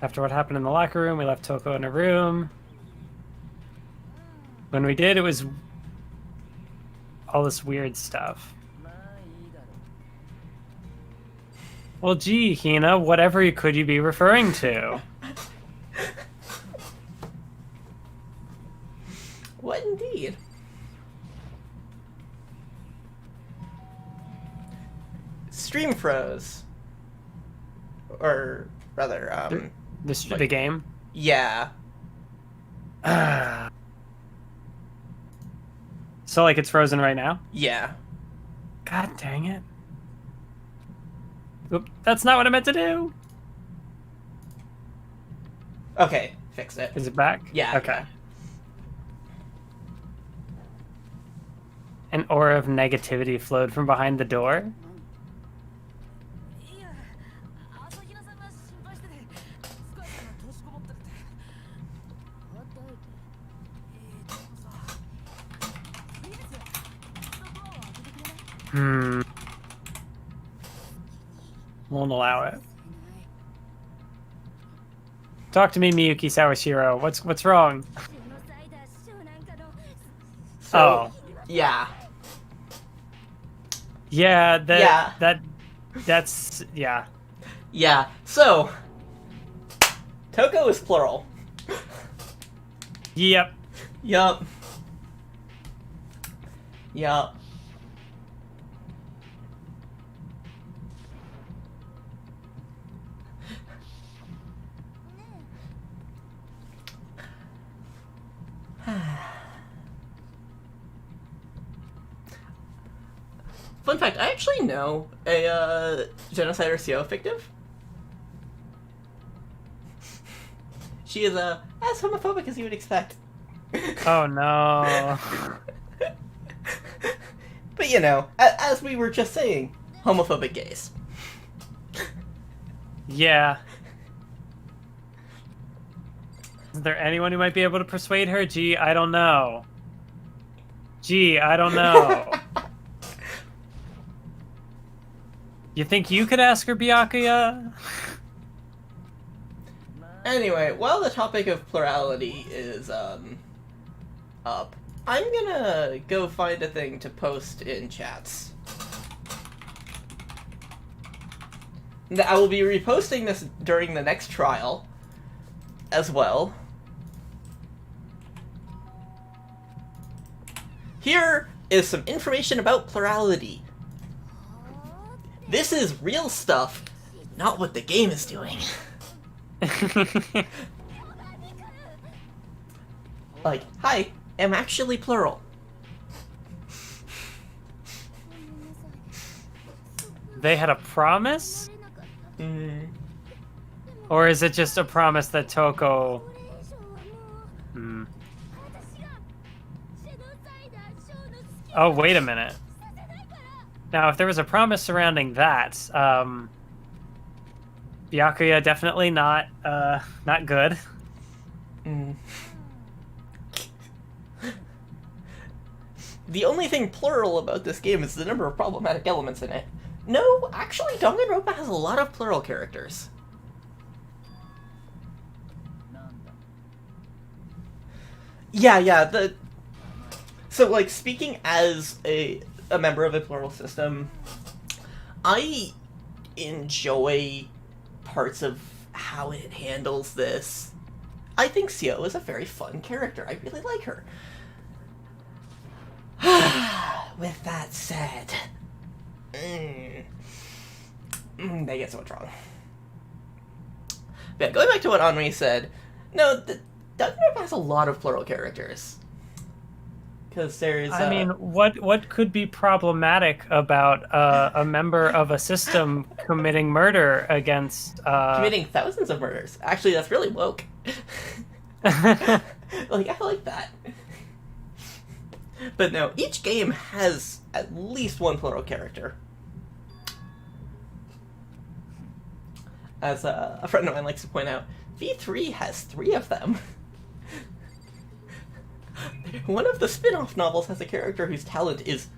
After what happened in the locker room, we left Toko in a room. When we did, it was all this weird stuff. Well, gee, Hina, whatever could you be referring to? What indeed? Stream froze. Or rather, The game? yeah. So, like, it's frozen right now? Yeah. God dang it. Oop, that's not what I meant to do! Okay, fixed it. Is it back? Yeah. Okay. An aura of negativity flowed from behind the door? Won't allow it. Talk to me, Miyuki Sawashiro. What's wrong? So, Oh. Yeah. Yeah, Yeah. That's yeah. Yeah. So, Toko is plural. Yep. Yup. Yup. Fun fact, I actually know a genocider CO fictive. She is as homophobic as you would expect. Oh no. But you know, as we were just saying, homophobic gays. Yeah. Is there anyone who might be able to persuade her? Gee, I don't know. Gee, I don't know. You think you could ask her, Byakuya? Anyway, while the topic of plurality is up, I'm gonna go find a thing to post in chats. I will be reposting this during the next trial as well. Here is some information about plurality. This is real stuff, not what the game is doing. Like, hi, I'm actually plural. They had a promise? Mm. Or is it just a promise that Toko... Oh, wait a minute. Now, if there was a promise surrounding that, Byakuya definitely not good. Mm. The only thing plural about this game is the number of problematic elements in it. No, actually, Danganronpa has a lot of plural characters. Yeah, So, like, speaking as a member of a plural system, I enjoy parts of how it handles this. I think Sio is a very fun character. I really like her. With that said, they get so much wrong. But yeah, going back to what Henri said, no, Danganronpa has a lot of plural characters. Because there's... I mean, what could be problematic about a member of a system committing murder against... committing thousands of murders. Actually, that's really woke. Like, I like that. But no, each game has at least one plural character. As a friend of mine likes to point out, V3 has 3 of them. One of the spin-off novels has a character whose talent is,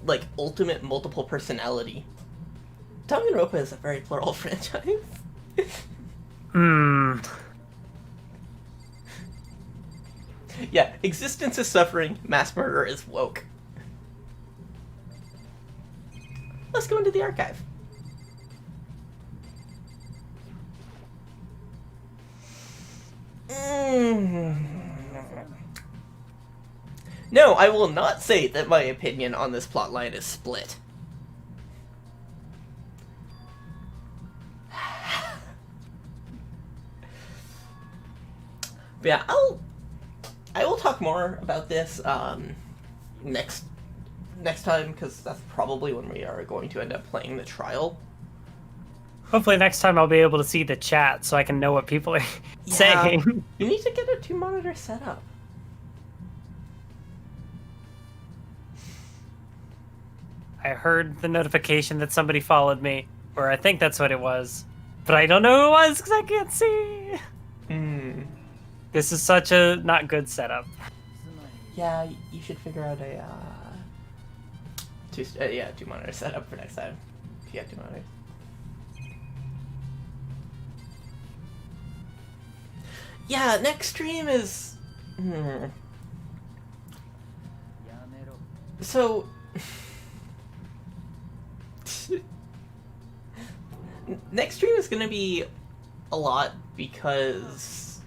like, ultimate multiple personality. Danganronpa is a very plural franchise. Yeah, existence is suffering, mass murder is woke. let's go into the archive. No, I will not say that my opinion on this plotline is split. But yeah, I will talk more about this next time, because that's probably when we are going to end up playing the trial. Hopefully next time I'll be able to see the chat so I can know what people are saying. You need to get a 2-monitor setup. I heard the notification that somebody followed me, or I think that's what it was. But I don't know who it was because I can't see. This is such a not good setup. Yeah, you should figure out a 2-monitor setup for next time. If you have 2 monitors. Yeah, next stream is... So... next stream is gonna be a lot because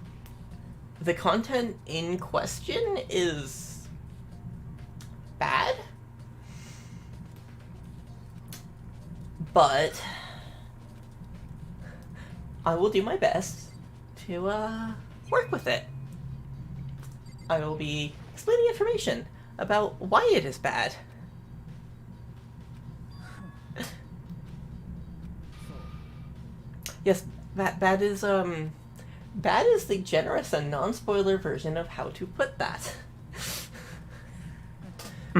the content in question is bad, but I will do my best to work with it. I will be explaining information about why it is bad. Yes, bad is the generous and non-spoiler version of how to put that.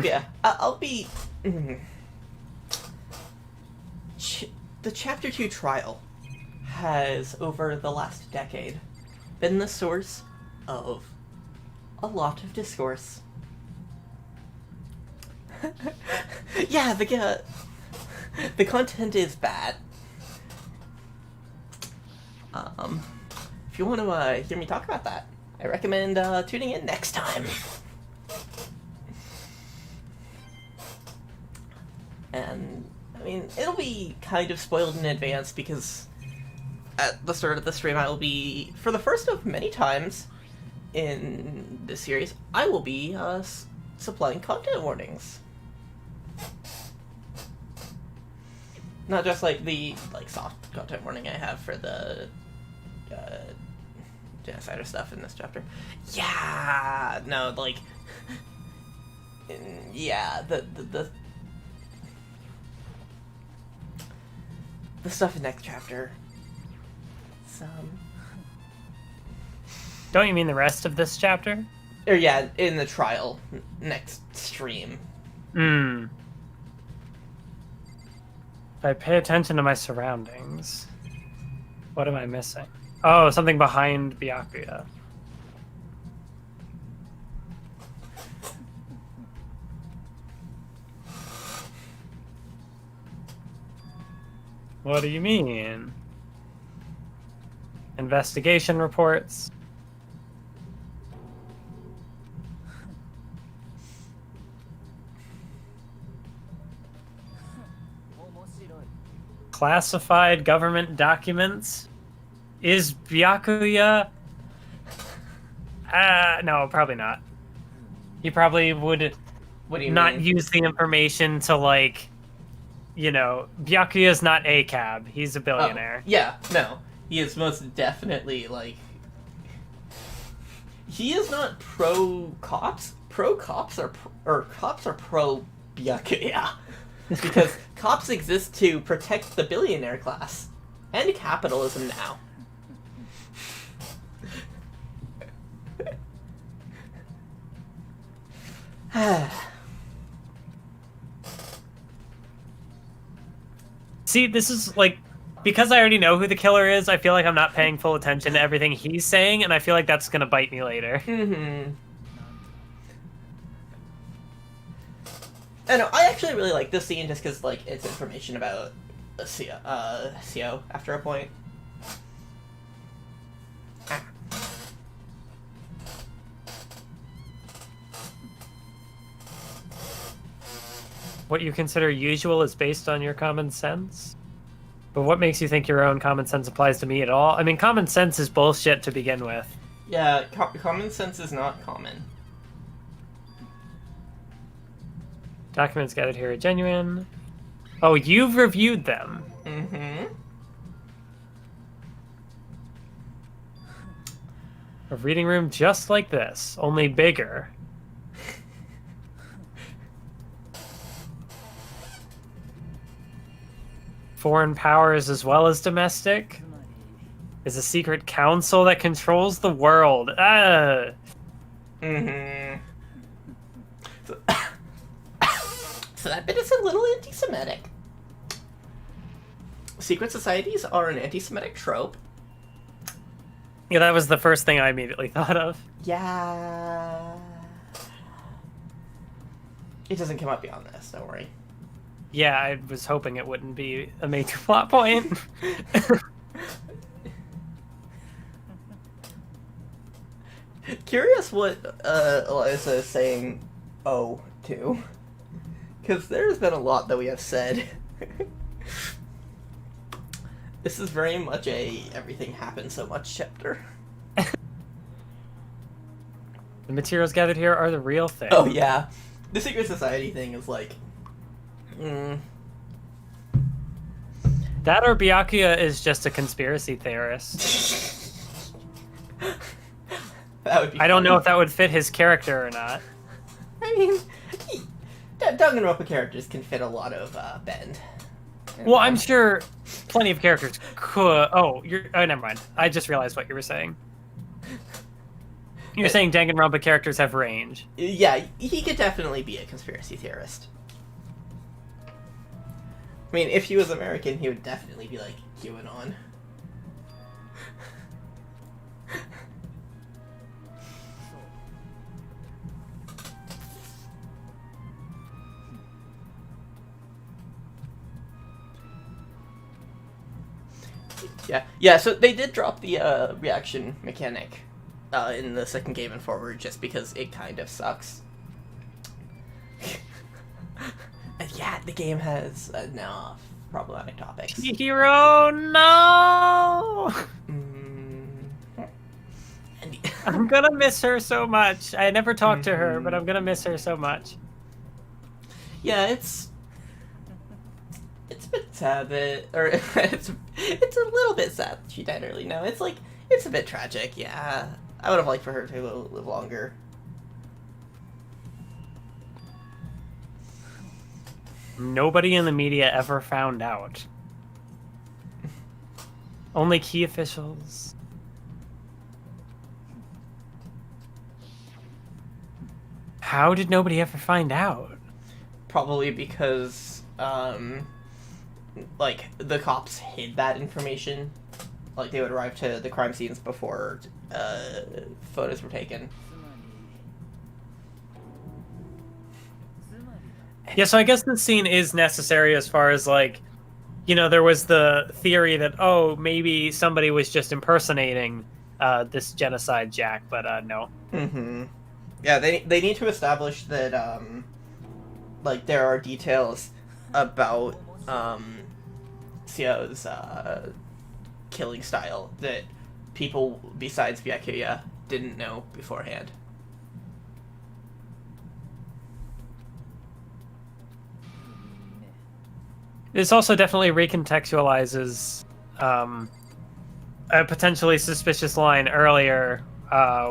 Yeah, I'll be... The Chapter 2 trial has, over the last decade, been the source of a lot of discourse. Yeah, the content is bad. If you want to hear me talk about that, I recommend tuning in next time. And, I mean, it'll be kind of spoiled in advance because at the start of the stream I will be, for the first of many times in this series, I will be supplying content warnings. Not just like the soft content warning I have for the genocider stuff in this chapter. Yeah, no, like, yeah, the stuff in next chapter. Don't you mean the rest of this chapter? Or yeah, in the trial next stream. If I pay attention to my surroundings, what am I missing? Oh, something behind Byakuya. What do you mean? Investigation reports. Classified government documents? Is Byakuya... no, probably not. He probably would What do you not mean? use the information to, like, you know, Byakuya's not a cab. He's a billionaire. Yeah, no. He is most definitely, like... He is not pro-cops. Pro-cops are... cops are pro-Byakuya. Because cops exist to protect the billionaire class. And capitalism now. See, this is, like, because I already know who the killer is, I feel like I'm not paying full attention to everything he's saying, and I feel like that's gonna bite me later. I know, I actually really like this scene just because, like, it's information about CO after a point. What you consider usual is based on your common sense? But what makes you think your own common sense applies to me at all? I mean, common sense is bullshit to begin with. Yeah, common sense is not common. Documents gathered here are genuine. Oh, you've reviewed them. Mm-hmm. A reading room just like this, only bigger. Foreign powers as well as domestic. Is a secret council that controls the world. Mm-hmm. So that bit is a little anti-Semitic. Secret societies are an anti-Semitic trope. Yeah, that was the first thing I immediately thought of. Yeah. It doesn't come up beyond this, don't worry. Yeah, I was hoping it wouldn't be a major plot point. Curious what Eliza is saying oh to. Because there's been a lot that we have said. This is very much a everything happened so much chapter. The materials gathered here are the real thing. Oh yeah. The secret society thing is like... That or Byakuya is just a conspiracy theorist. That would be I don't funny. know if that would fit his character or not. I mean, Danganronpa characters can fit a lot of bend. Well, I'm sure plenty of characters could... Oh, never mind. I just realized what you were saying. You're saying Danganronpa characters have range. Yeah, he could definitely be a conspiracy theorist. I mean, if he was American, he would definitely be like QAnon. Yeah. So they did drop the reaction mechanic in the second game and forward, just because it kind of sucks. Yeah, the game has enough problematic topics. Hero, no! I'm gonna miss her so much. I never talked to her, but I'm gonna miss her so much. Yeah, it's a bit sad that, or it's a little bit sad that she died early. No, it's a bit tragic. Yeah, I would have liked for her to live longer. Nobody in the media ever found out. Only key officials. How did nobody ever find out? Probably because, like, the cops hid that information. Like, they would arrive to the crime scenes before photos were taken. Yeah, so I guess this scene is necessary as far as, like, you know, there was the theory that, oh, maybe somebody was just impersonating this genocide Jack, but no. Mm-hmm. Yeah, they need to establish that, like, there are details about, Sio's, killing style that people besides Byakuya didn't know beforehand. This also definitely recontextualizes a potentially suspicious line earlier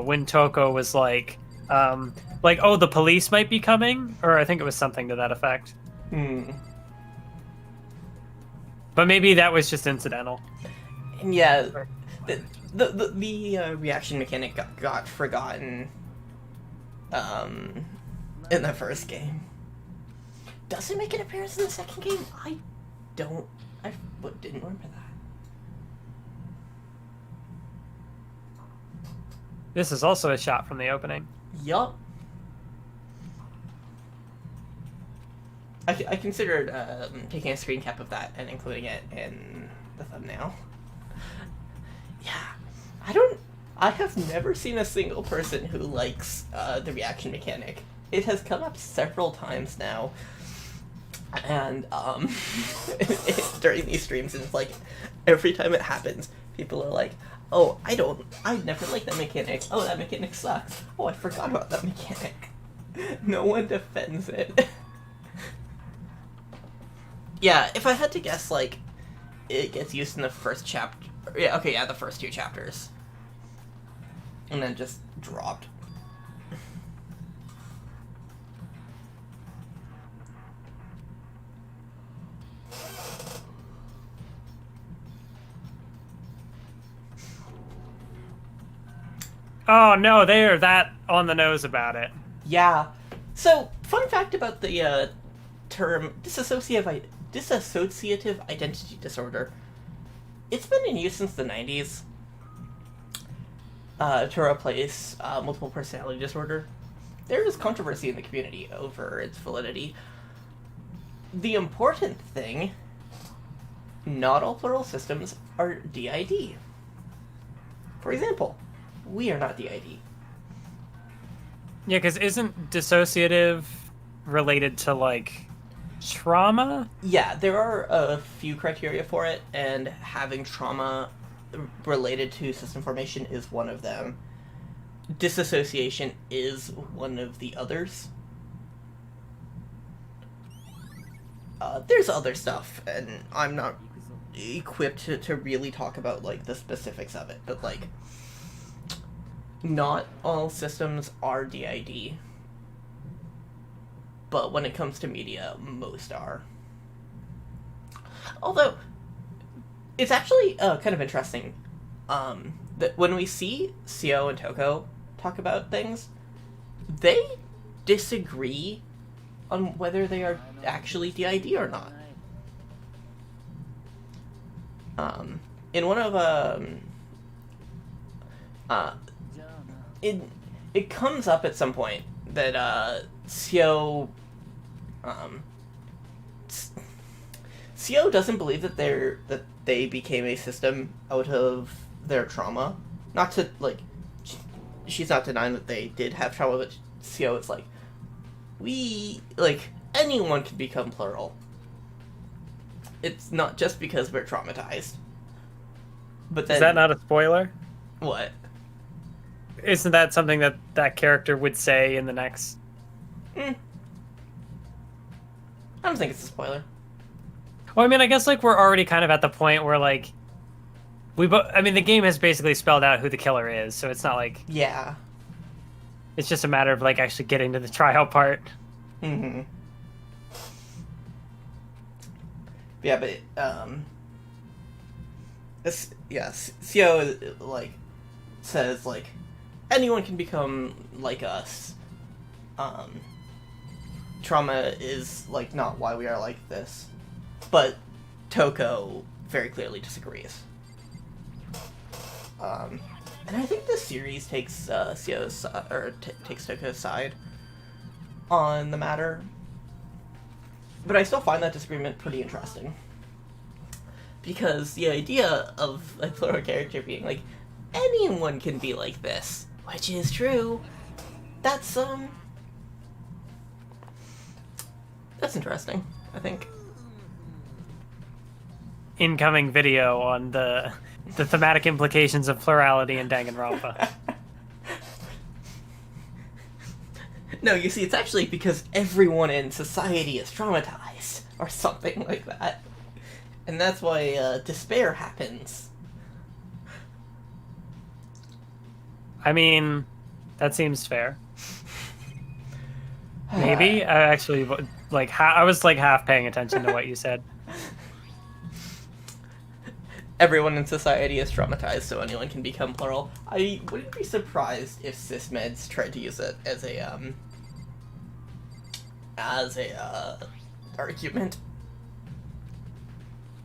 when Toko was like, oh, the police might be coming? Or I think it was something to that effect. But maybe that was just incidental. And yeah, the reaction mechanic got forgotten in the first game. Does it make an appearance in the second game? I didn't remember that. This is also a shot from the opening. Yup. I considered taking a screen cap of that and including it in the thumbnail. Yeah, I have never seen a single person who likes the reaction mechanic. It has come up several times now. And during these streams, and it's like every time it happens, people are like, "Oh, I never liked that mechanic. Oh, that mechanic sucks. Oh, I forgot about that mechanic." No one defends it. Yeah, if I had to guess, like, it gets used in the first chapter. Yeah, okay, yeah, the first 2 chapters. And then just dropped. Oh no, they are that on the nose about it. Yeah. So, fun fact about the term dissociative identity disorder. It's been in use since the 90s to replace multiple personality disorder. There is controversy in the community over its validity. The important thing, not all plural systems are DID. For example, we are not DID. Yeah, because isn't dissociative related to, like, trauma? Yeah, there are a few criteria for it, and having trauma related to system formation is one of them. Disassociation is one of the others. There's other stuff, and I'm not equipped to really talk about, like, the specifics of it, but, like, not all systems are DID. But when it comes to media, most are. Although, it's actually kind of interesting that when we see Seo and Toko talk about things, they disagree on whether they are actually DID or not. In one of it comes up at some point that Seo doesn't believe that they became a system out of their trauma. Not to, like, she's not denying that they did have trauma, but Seo is like, anyone can become plural. It's not just because we're traumatized. But then, Is that not a spoiler? What? Isn't that something that character would say in the next? I don't think it's a spoiler. Well, I mean, I guess, like, we're already kind of at the point where, like, I mean, the game has basically spelled out who the killer is, so it's not like... Yeah. It's just a matter of, like, actually getting to the trial part. Mm-hmm. Yeah, but, Seo, like, says, like, anyone can become like us. Trauma is, like, not why we are like this. But Toko very clearly disagrees. And I think the series takes Seo's takes Toko's side on the matter. But I still find that disagreement pretty interesting. Because the idea of a plural character being like, anyone can be like this, which is true, that's interesting, I think. Incoming video on the thematic implications of plurality in Danganronpa. No, you see, it's actually because everyone in society is traumatized, or something like that. And that's why despair happens. I mean, that seems fair. Maybe. I actually, like, I was, like, half paying attention to what you said. Everyone in society is traumatized, so anyone can become plural. I wouldn't be surprised if cismeds tried to use it as a argument.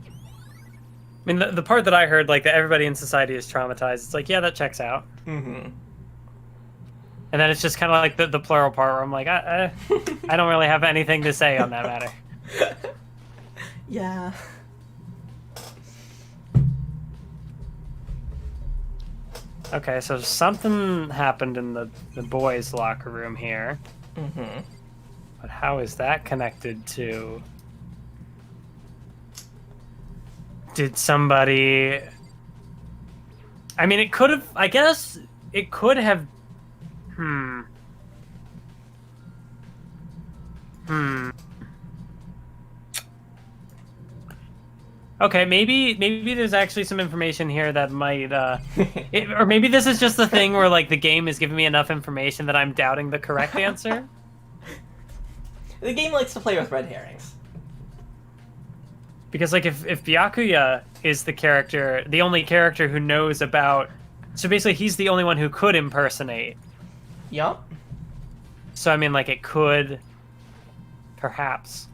I mean, the part that I heard, like, that everybody in society is traumatized, it's like, yeah, that checks out. Mm-hmm. And then it's just kind of like the plural part where I'm like, I don't really have anything to say on that matter. Yeah. Okay, so something happened in the boys' locker room here. Mm-hmm. But how is that connected to Did somebody... I mean, it could have... I guess it could have... Hmm. Okay, maybe there's actually some information here that might... or maybe this is just the thing where, like, the game is giving me enough information that I'm doubting the correct answer. The game likes to play with red herrings. Because, like, if Byakuya is the only character who knows about... So basically, he's the only one who could impersonate. Yup. So, I mean, like, it could... perhaps...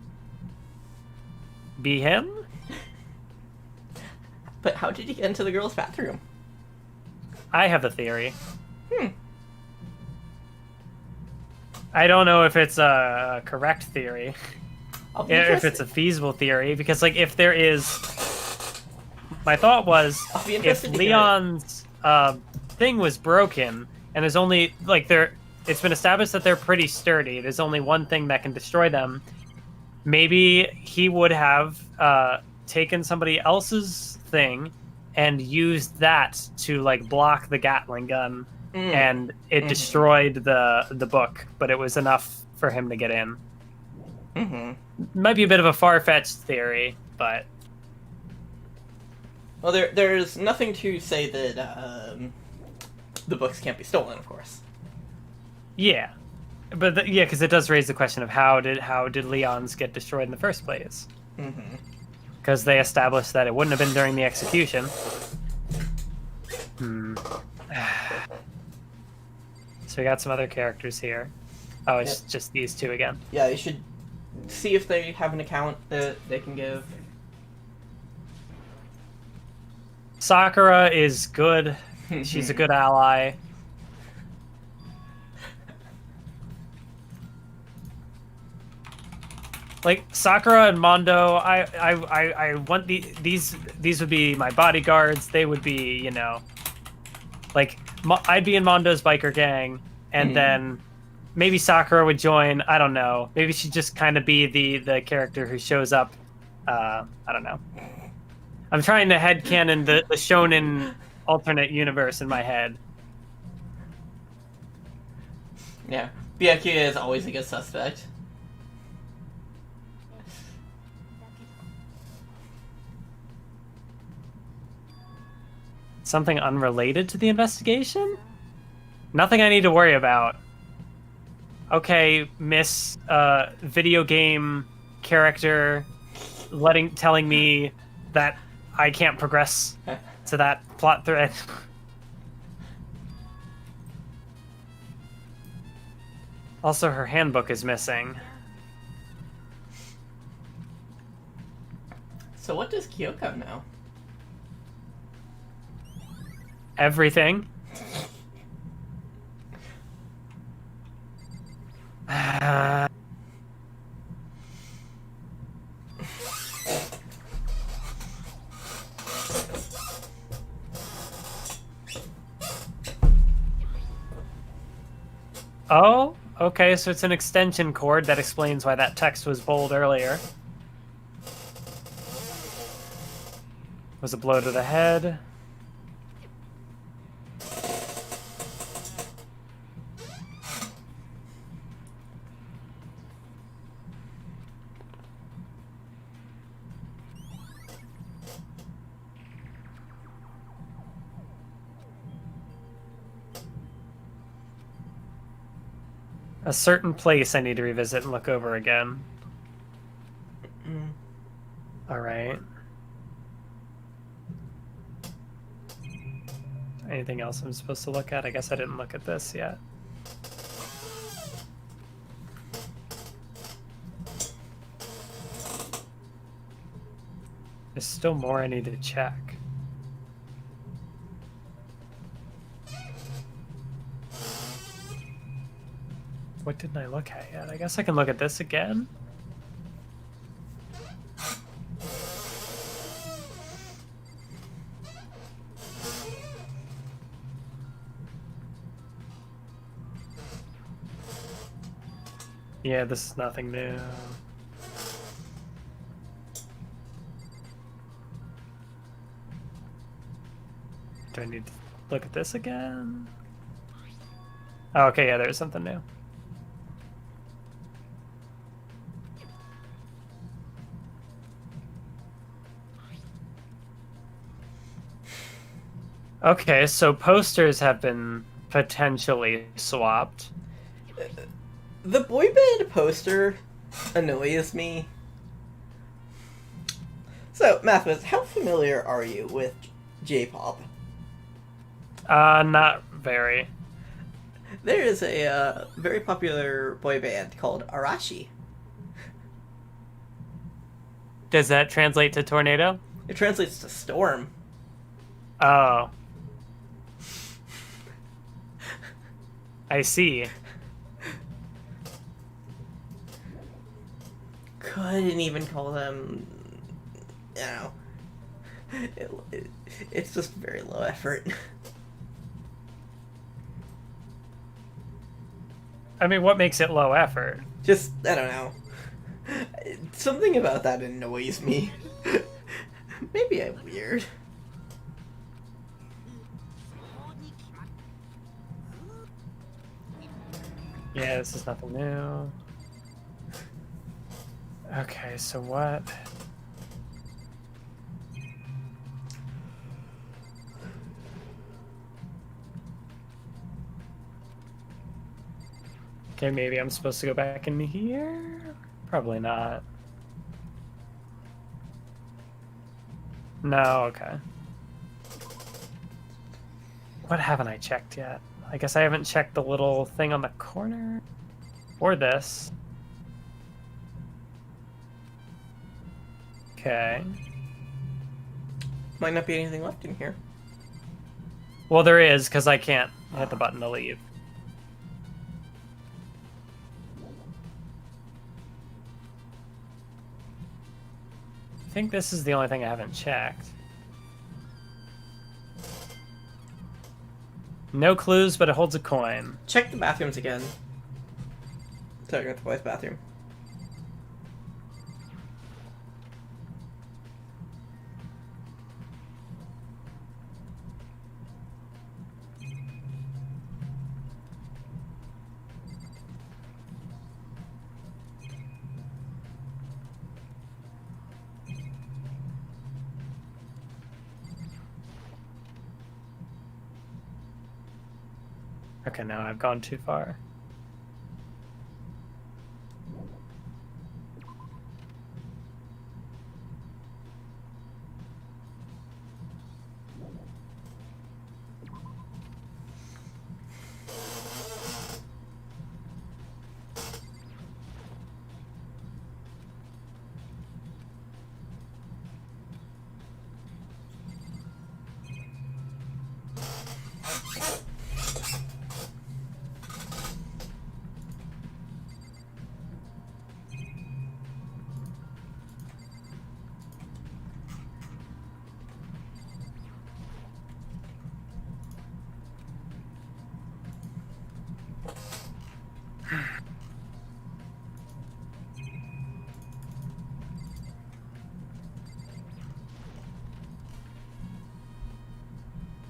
be him? But how did he get into the girls' bathroom? I have a theory. I don't know if it's a correct theory. If it's a feasible theory, because, like, if there is... My thought was, if Leon's thing was broken, and there's only, like, it's been established that they're pretty sturdy, there's only one thing that can destroy them, maybe he would have taken somebody else's thing and used that to, like, block the Gatling gun, and it destroyed the book, but it was enough for him to get in. Might be a bit of a far-fetched theory, but... Well, there's nothing to say that the books can't be stolen, of course. Yeah. But, yeah, because it does raise the question of how did Leon's get destroyed in the first place? Because they established that it wouldn't have been during the execution. So we got some other characters here. Oh, it's just these two again. Yeah, you should see if they have an account that they can give. Sakura is good. She's a good ally. Like, Sakura and Mondo, I want these would be my bodyguards. They would be, you know, like, I'd be in Mondo's biker gang, and then maybe Sakura would join. I don't know. Maybe she'd just kind of be the character who shows up. I don't know. I'm trying to headcanon the shonen alternate universe in my head. Yeah. Byakuya is always a good suspect. Something unrelated to the investigation? Nothing I need to worry about. Okay, Miss video game character telling me that I can't progress to that plot thread. Also, her handbook is missing. So what does Kyoko know? Everything. Oh, okay, so it's an extension cord. That explains why that text was bold earlier. Was a blow to the head. A certain place I need to revisit and look over again. Alright. Anything else I'm supposed to look at? I guess I didn't look at this yet. There's still more I need to check. What didn't I look at yet? I guess I can look at this again. Yeah, this is nothing new. Do I need to look at this again? Oh, okay, yeah, there's something new. Okay, so posters have been potentially swapped. The boy band poster annoys me. So, Mathwiz, how familiar are you with J-pop? Not very. There is a very popular boy band called Arashi. Does that translate to tornado? It translates to storm. Oh. I see. Couldn't even call them, you know, it's just very low effort. I mean, what makes it low effort? Just, I don't know. Something about that annoys me. Maybe I'm weird. Yeah, this is nothing new. Okay, so what? Okay, maybe I'm supposed to go back in here? Probably not. No, okay. What haven't I checked yet? I guess I haven't checked the little thing on the corner. Or this. Okay. Might not be anything left in here. Well, there is, because I can't hit the button to leave. I think this is the only thing I haven't checked. No clues, but it holds a coin. Check the bathrooms again. Starting with the boys' bathroom. Okay, now I've gone too far.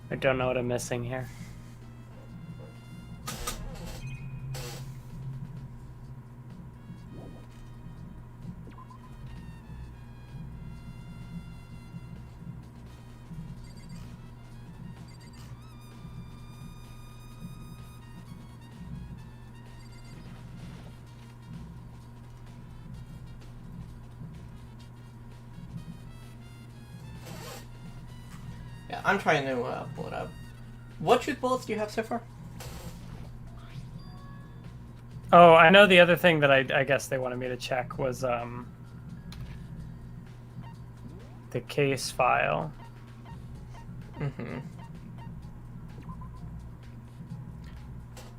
I don't know what I'm missing here. Yeah, I'm trying to pull it up. What truth bullets do you have so far? Oh, I know the other thing that I guess they wanted me to check was the case file. Mm-hmm.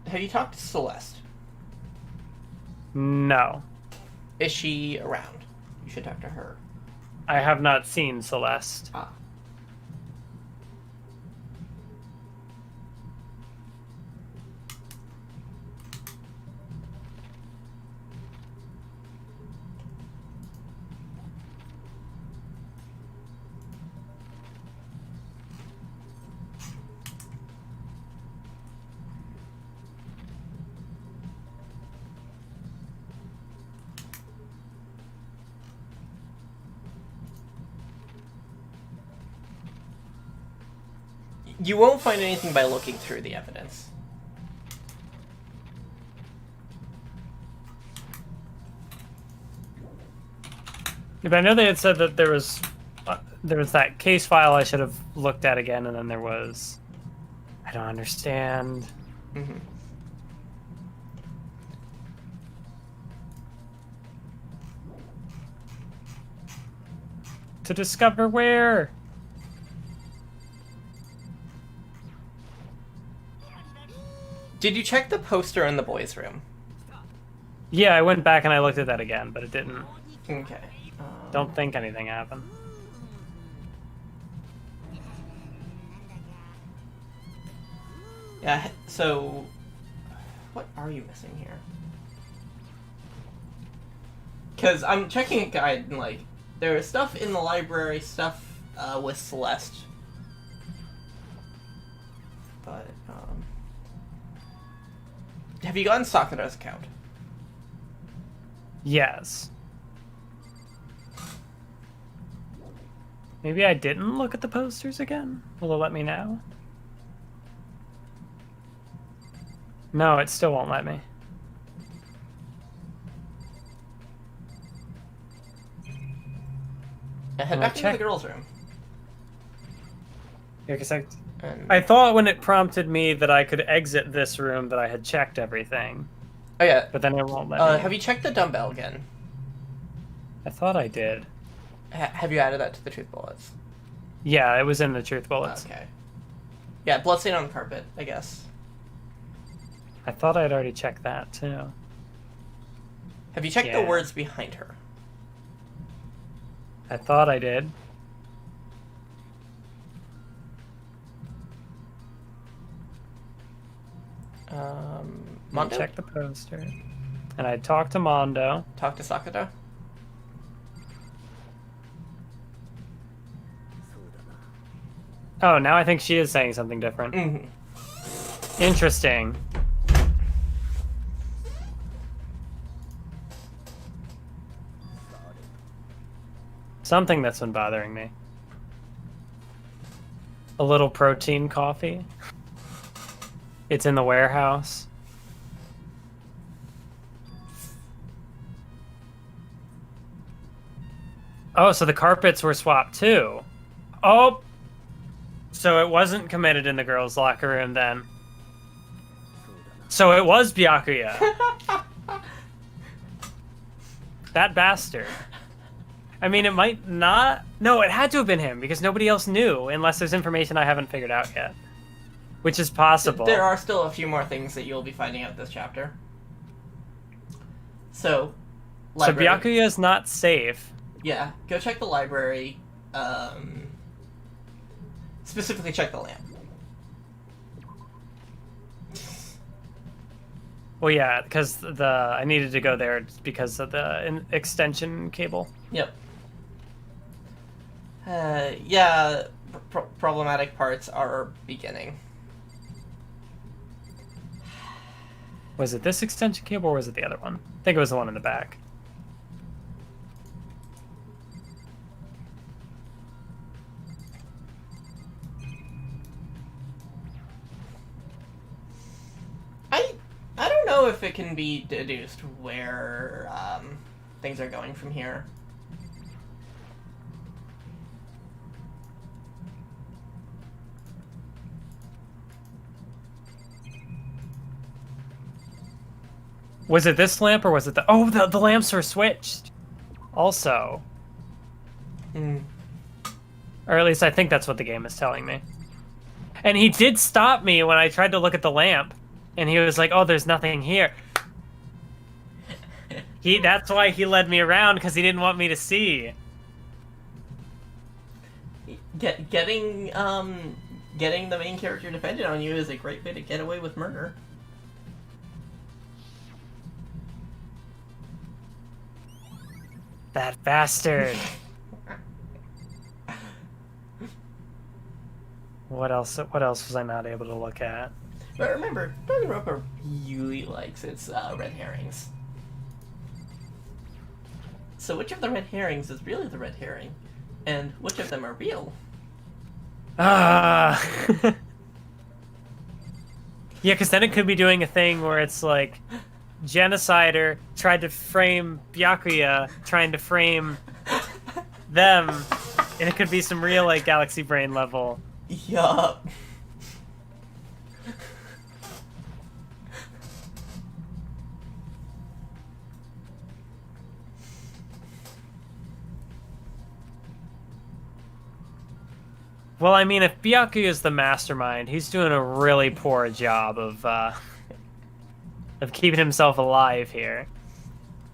Have you talked to Celeste? No. Is she around? You should talk to her. I have not seen Celeste. Ah. You won't find anything by looking through the evidence. Yeah, but I know they had said that there was that case file I should have looked at again, and then there was... I don't understand. Mm-hmm. To discover where? Did you check the poster in the boys' room? Yeah, I went back and I looked at that again, but it didn't. Okay. Don't think anything happened. Yeah, so... What are you missing here? Because I'm checking a guide and, like, there is stuff in the library, stuff with Celeste. But, have you gotten Sakura's account? Yes. Maybe I didn't look at the posters again? Will it let me now? No, it still won't let me. Head back into the girls' room. Yeah, because I thought when it prompted me that I could exit this room that I had checked everything. Oh yeah. But then it won't let me. Have you checked the dumbbell again? I thought I did. Have you added that to the truth bullets? Yeah, it was in the truth bullets. Okay. Yeah, bloodstain on the carpet, I guess. I thought I'd already checked that, too. Have you checked the words behind her? I thought I did. Mondo? I checked the poster. And I talked to Mondo. Talk to Sakura? Oh, now I think she is saying something different. Mm-hmm. Interesting. Something that's been bothering me. A little protein coffee. It's in the warehouse. Oh, so the carpets were swapped too. Oh! So it wasn't committed in the girls' locker room then. So it was Byakuya. That bastard. I mean, it might not... No, it had to have been him, because nobody else knew, unless there's information I haven't figured out yet. Which is possible. There are still a few more things that you'll be finding out this chapter. So, library. So Byakuya is not safe. Yeah, go check the library. Specifically check the lamp. Well, yeah, because I needed to go there because of the extension cable. Yep. Yeah, problematic parts are beginning. Was it this extension cable or was it the other one? I think it was the one in the back. I don't know if it can be deduced where things are going from here. Was it this lamp or was it the... Oh, the lamps are switched. Also. Mm. Or at least I think that's what the game is telling me. And he did stop me when I tried to look at the lamp. And he was like, oh, there's nothing here. That's why he led me around, because he didn't want me to see. Getting the main character dependent on you is a great way to get away with murder. That bastard. What else was I not able to look at? But remember, Danganronpa really likes its red herrings. So which of the red herrings is really the red herring? And which of them are real? Ah. Yeah, because then it could be doing a thing where it's like genocider tried to frame Byakuya, trying to frame them, and it could be some real like Galaxy Brain level. Yup. Well, I mean, if Byakuya is the mastermind, he's doing a really poor job of keeping himself alive here.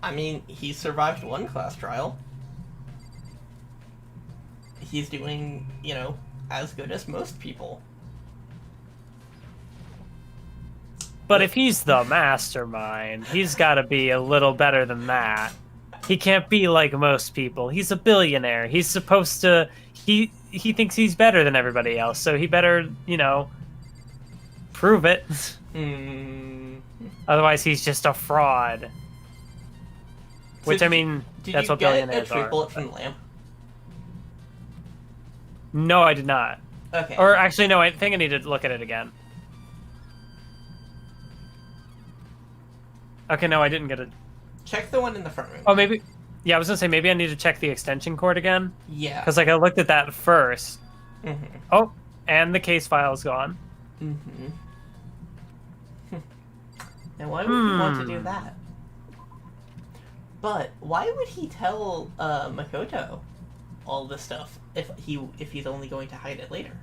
I mean, he survived one class trial. He's doing, you know, as good as most people. But if he's the mastermind, he's got to be a little better than that. He can't be like most people. He's a billionaire. He's supposed to... He thinks he's better than everybody else, so he better, you know, prove it. Otherwise, he's just a fraud. Which, I mean, that's what billionaires are. Did you get a bullet from the lamp? No, I did not. Okay. Or actually, no, I think I need to look at it again. Okay, no, I didn't get it. Check the one in the front room. Oh, maybe... Yeah, I was gonna say, maybe I need to check the extension cord again. Yeah. Because, like, I looked at that first. Mm-hmm. Oh, and the case file's gone. Mm-hmm. And why would he want to do that? But why would he tell Makoto all this stuff if he's only going to hide it later?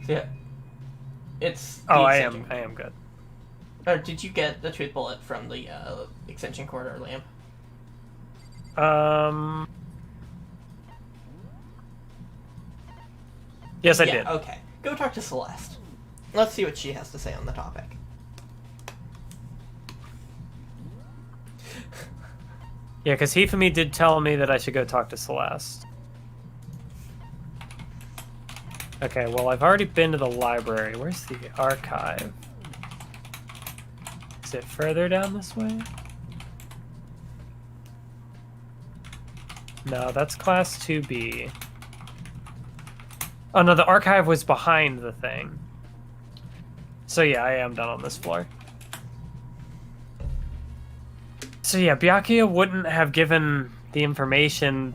Yeah, it's. Oh, I am good. Or did you get the truth bullet from the extension cord or lamp? Yes, I did. Okay, go talk to Celeste. Let's see what she has to say on the topic. Yeah, because Hifumi did tell me that I should go talk to Celeste. Okay, well, I've already been to the library. Where's the archive? Is it further down this way? No, that's class 2B. Oh, no, the archive was behind the thing. So, yeah, I am done on this floor. So, yeah, Byakuya wouldn't have given the information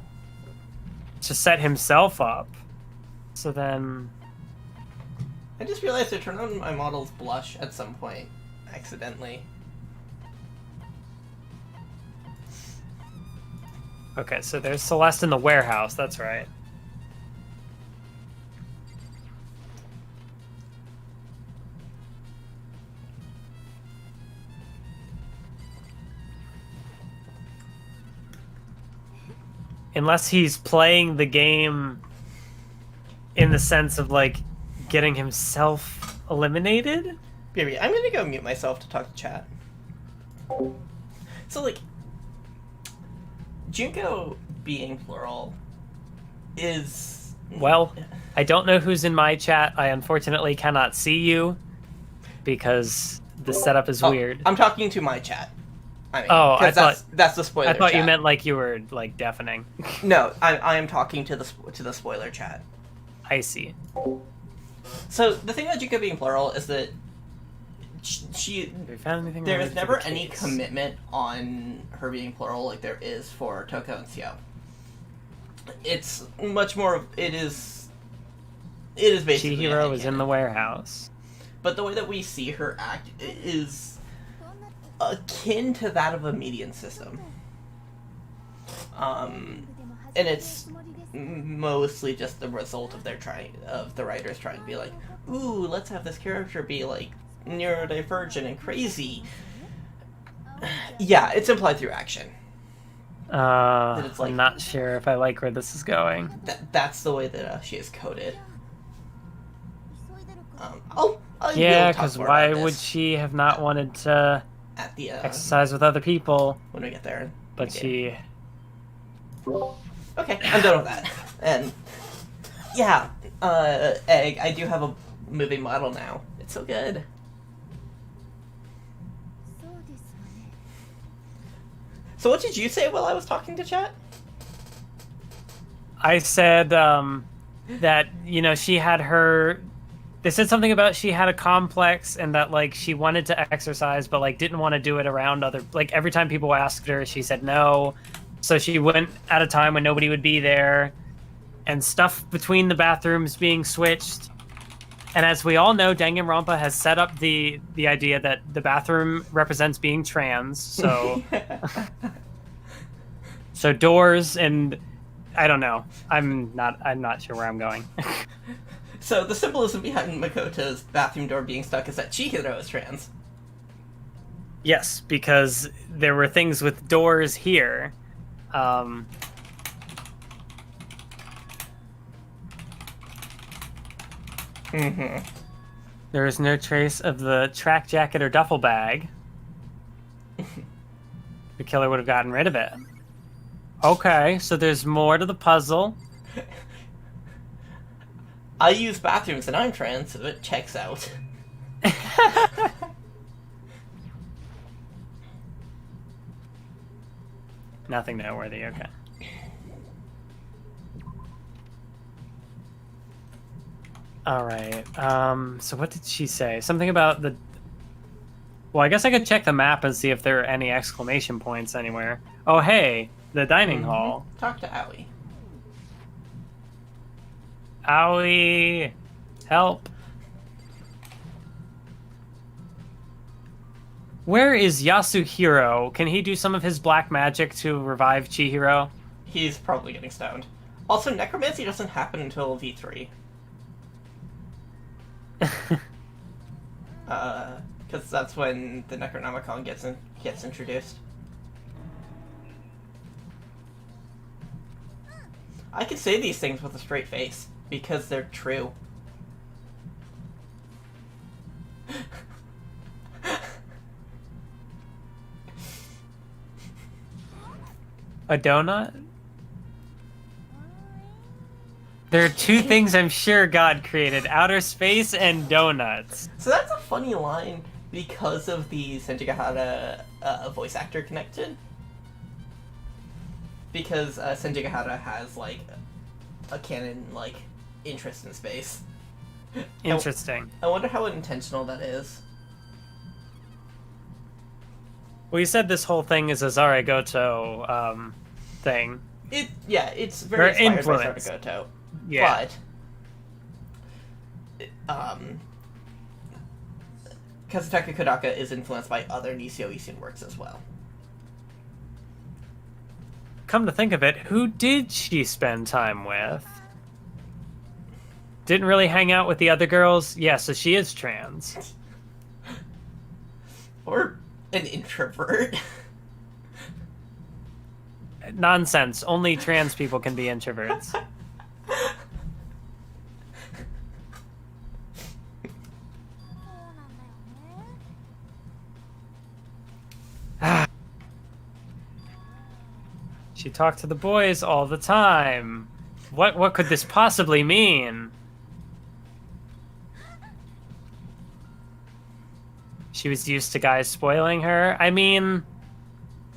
to set himself up. So then... I just realized I turned on my model's blush at some point, accidentally. Okay, so there's Celeste in the warehouse, that's right. Unless he's playing the game in the sense of, like, getting himself eliminated? Baby, I'm gonna go mute myself to talk to chat. So, like, Junko being plural is... Well, I don't know who's in my chat. I unfortunately cannot see you because the setup is weird. I'm talking to my chat. I mean, I thought that's the spoiler chat. I thought you meant like you were like deafening. No, I am talking to the spoiler chat. I see. So the thing about Junko being plural is that there is never any commitment on her being plural like there is for Toko and Seo. It's much more of it is basically Chihiro was in the warehouse. But the way that we see her act is akin to that of a median system. And it's mostly just the result of the writers trying to be like, ooh, let's have this character be like neurodivergent and crazy. Yeah, it's implied through action. It's like, I'm not sure if I like where this is going. That's the way that she is coded. Yeah, because why would she have not wanted to exercise with other people when we get there? But she... Okay, I'm done with that. And yeah, Egg, I do have a moving model now. It's so good. So what did you say while I was talking to chat? I said that, you know, she had her... They said something about she had a complex and that, like, she wanted to exercise, but, like, didn't want to do it around other... Like, every time people asked her, she said no. So she went at a time when nobody would be there. And stuff between the bathrooms being switched. And as we all know, Danganronpa has set up the idea that the bathroom represents being trans. So, so doors and I don't know. I'm not sure where I'm going. So the symbolism behind Makoto's bathroom door being stuck is that Chihiro is trans. Yes, because there were things with doors here. There is no trace of the track jacket or duffel bag. The killer would have gotten rid of it. Okay, so there's more to the puzzle. I use bathrooms and I'm trans, so it checks out. Nothing noteworthy, okay. Alright, so what did she say? Something about the... Well, I guess I could check the map and see if there are any exclamation points anywhere. Oh, hey, the dining hall. Talk to Aoi. Owie! Help! Where is Yasuhiro? Can he do some of his black magic to revive Chihiro? He's probably getting stoned. Also, necromancy doesn't happen until V3. Because that's when the Necronomicon gets introduced. I can say these things with a straight face, because they're true. A donut? There are two things I'm sure God created, outer space and donuts. So that's a funny line because of the Senjigahara voice actor connected. Because Senjigahara has, like, a canon, like, interest in space. Interesting. I wonder how intentional that is. Well, you said this whole thing is a Zaragoto thing. Yeah, it's very inspired by Zaragoto. Yeah. But Kazutaka Kodaka is influenced by other Nisio Isin works as well. Come to think of it, who did she spend time with? Didn't really hang out with the other girls? Yeah, so she is trans. Or an introvert. Nonsense. Only trans people can be introverts. She talked to the boys all the time. What could this possibly mean? She was used to guys spoiling her. I mean,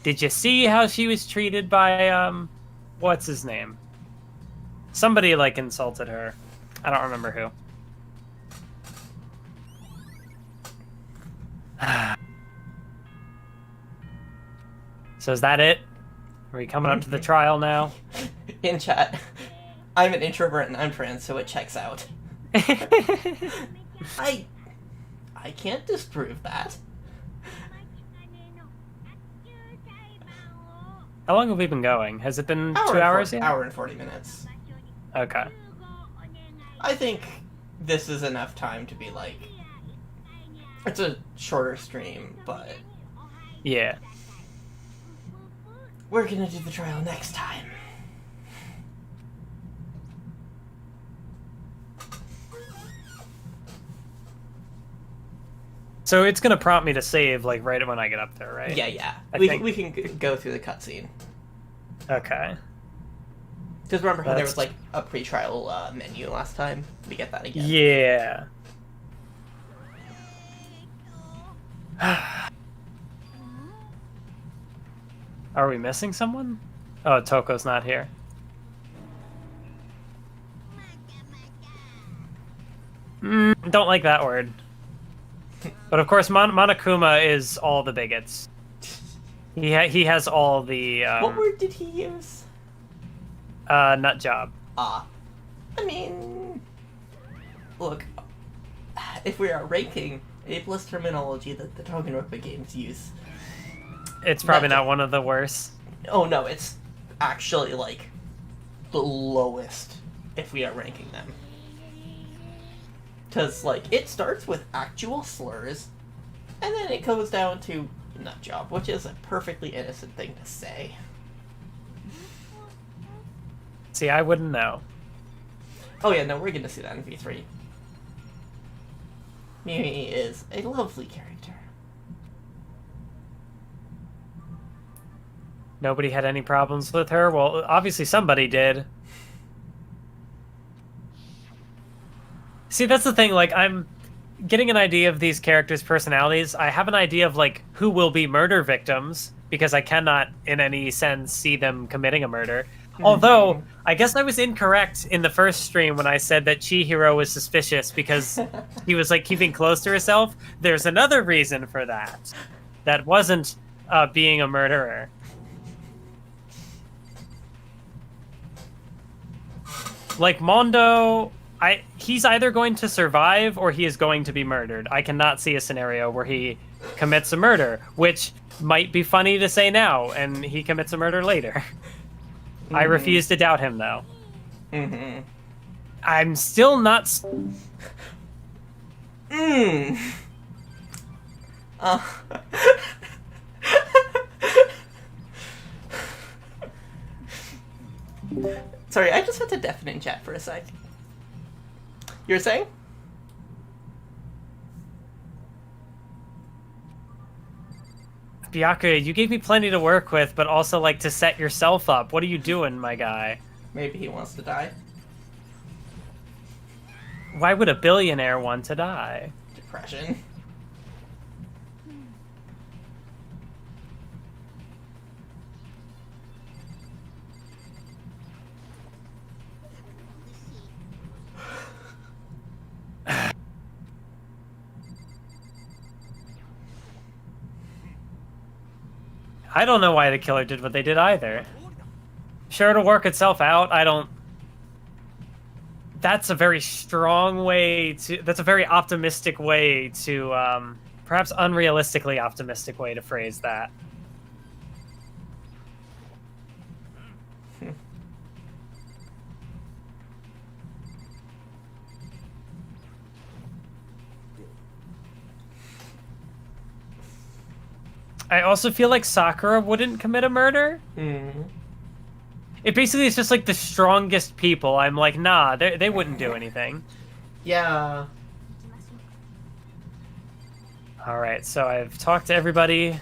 did you see how she was treated by, what's his name? Somebody, like, insulted her. I don't remember who. So is that it? Are we coming up to the trial now? In chat, I'm an introvert and I'm trans, so it checks out. I can't disprove that. How long have we been going? Has it been 2 hours yet? Hour and 40 minutes. Okay. I think this is enough time to be like... It's a shorter stream, but... Yeah. We're gonna do the trial next time. So it's gonna prompt me to save, like, right when I get up there, right? Yeah. I We think- can go through the cutscene. Okay. Because remember how there That's- was, like, a pre-trial menu last time? We get that again. Yeah. Are we missing someone? Oh, Toko's not here. Don't like that word. But of course, Monokuma is all the bigots. He has all the What word did he use? nut job. I mean, look, if we are ranking ableist terminology that the Danganronpa games use, It's probably not one of the worst. oh no, it's actually like the lowest if we are ranking them. Because, like, it starts with actual slurs, and then it goes down to nut job, which is a perfectly innocent thing to say. See, I wouldn't know. Oh yeah, no, we're gonna see that in V3. Mimi is a lovely character. Nobody had any problems with her. Well, obviously somebody did. See, that's the thing, like, I'm getting an idea of these characters' personalities. I have an idea of, like, who will be murder victims, because I cannot, in any sense, see them committing a murder. Although, I guess I was incorrect in the first stream when I said that Chihiro was suspicious because he was, like, keeping close to herself. There's another reason for that. That wasn't being a murderer. Like, Mondo... he's either going to survive or he is going to be murdered. I cannot see a scenario where he commits a murder, which might be funny to say now, and he commits a murder later. I refuse to doubt him, though. I'm still not... Sorry, I just had to deafen in chat for a sec. You were saying? Byakuya, you gave me plenty to work with, but also, like, to set yourself up. What are you doing, my guy? Maybe he wants to die. Why would a billionaire want to die? Depression. I don't know why the killer did what they did either. Sure, it'll work itself out. I don't... That's a very strong way to... That's a very optimistic way to... perhaps unrealistically optimistic way to phrase that. I also feel like Sakura wouldn't commit a murder. It basically is just like the strongest people. I'm like, nah, they wouldn't do anything. Yeah. Alright, so I've talked to everybody.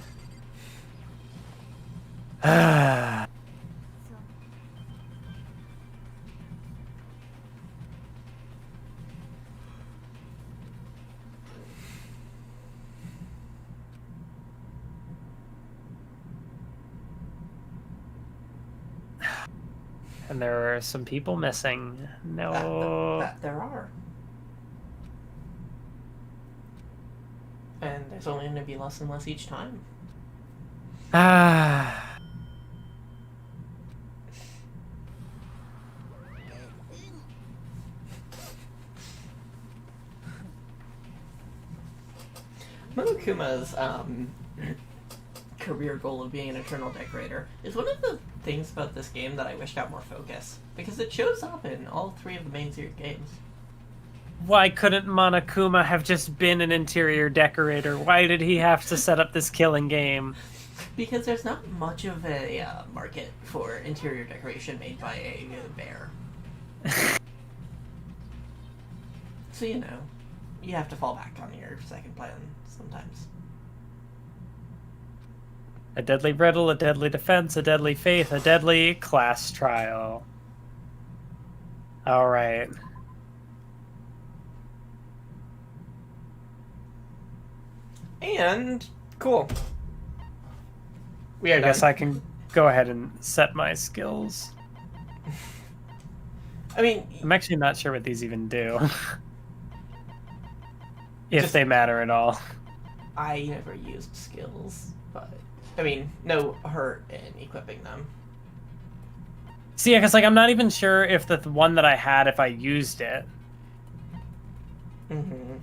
And there are some people missing. No. That there are. And there's only going to be less and less each time. Monokuma's career goal of being an eternal decorator is one of the things about this game that I wish got more focus, because it shows up in all three of the main series games. Why couldn't Monokuma have just been an interior decorator? Why did he have to set up this killing game? Because there's not much of a market for interior decoration made by a bear. So, you know, you have to fall back on your second plan sometimes. A deadly riddle, a deadly defense, a deadly faith, a deadly class trial. Alright. And cool. We are I guess done. I can go ahead and set my skills. I mean, I'm actually not sure what these even do. If Just- they matter at all. I never used skills, but I mean, no hurt in equipping them. See, because like I'm not even sure if the one that I had, if I used it. Mm-hmm.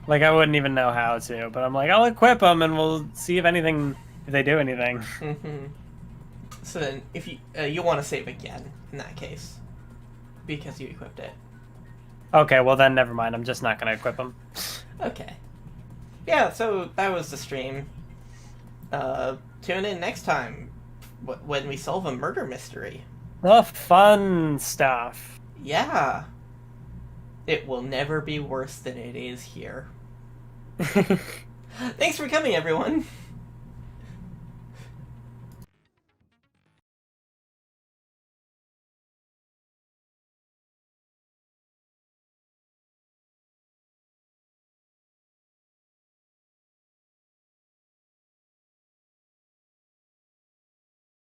Like I wouldn't even know how to, but I'm like, I'll equip them and we'll see if they do anything. Mm-hmm. So then, if you want to save again in that case, because you equipped it. Okay, well then never mind. I'm just not gonna equip them. Okay. Yeah. So that was the stream. Tune in next time when we solve a murder mystery. The fun stuff. Yeah. It will never be worse than it is here. Thanks for coming, everyone.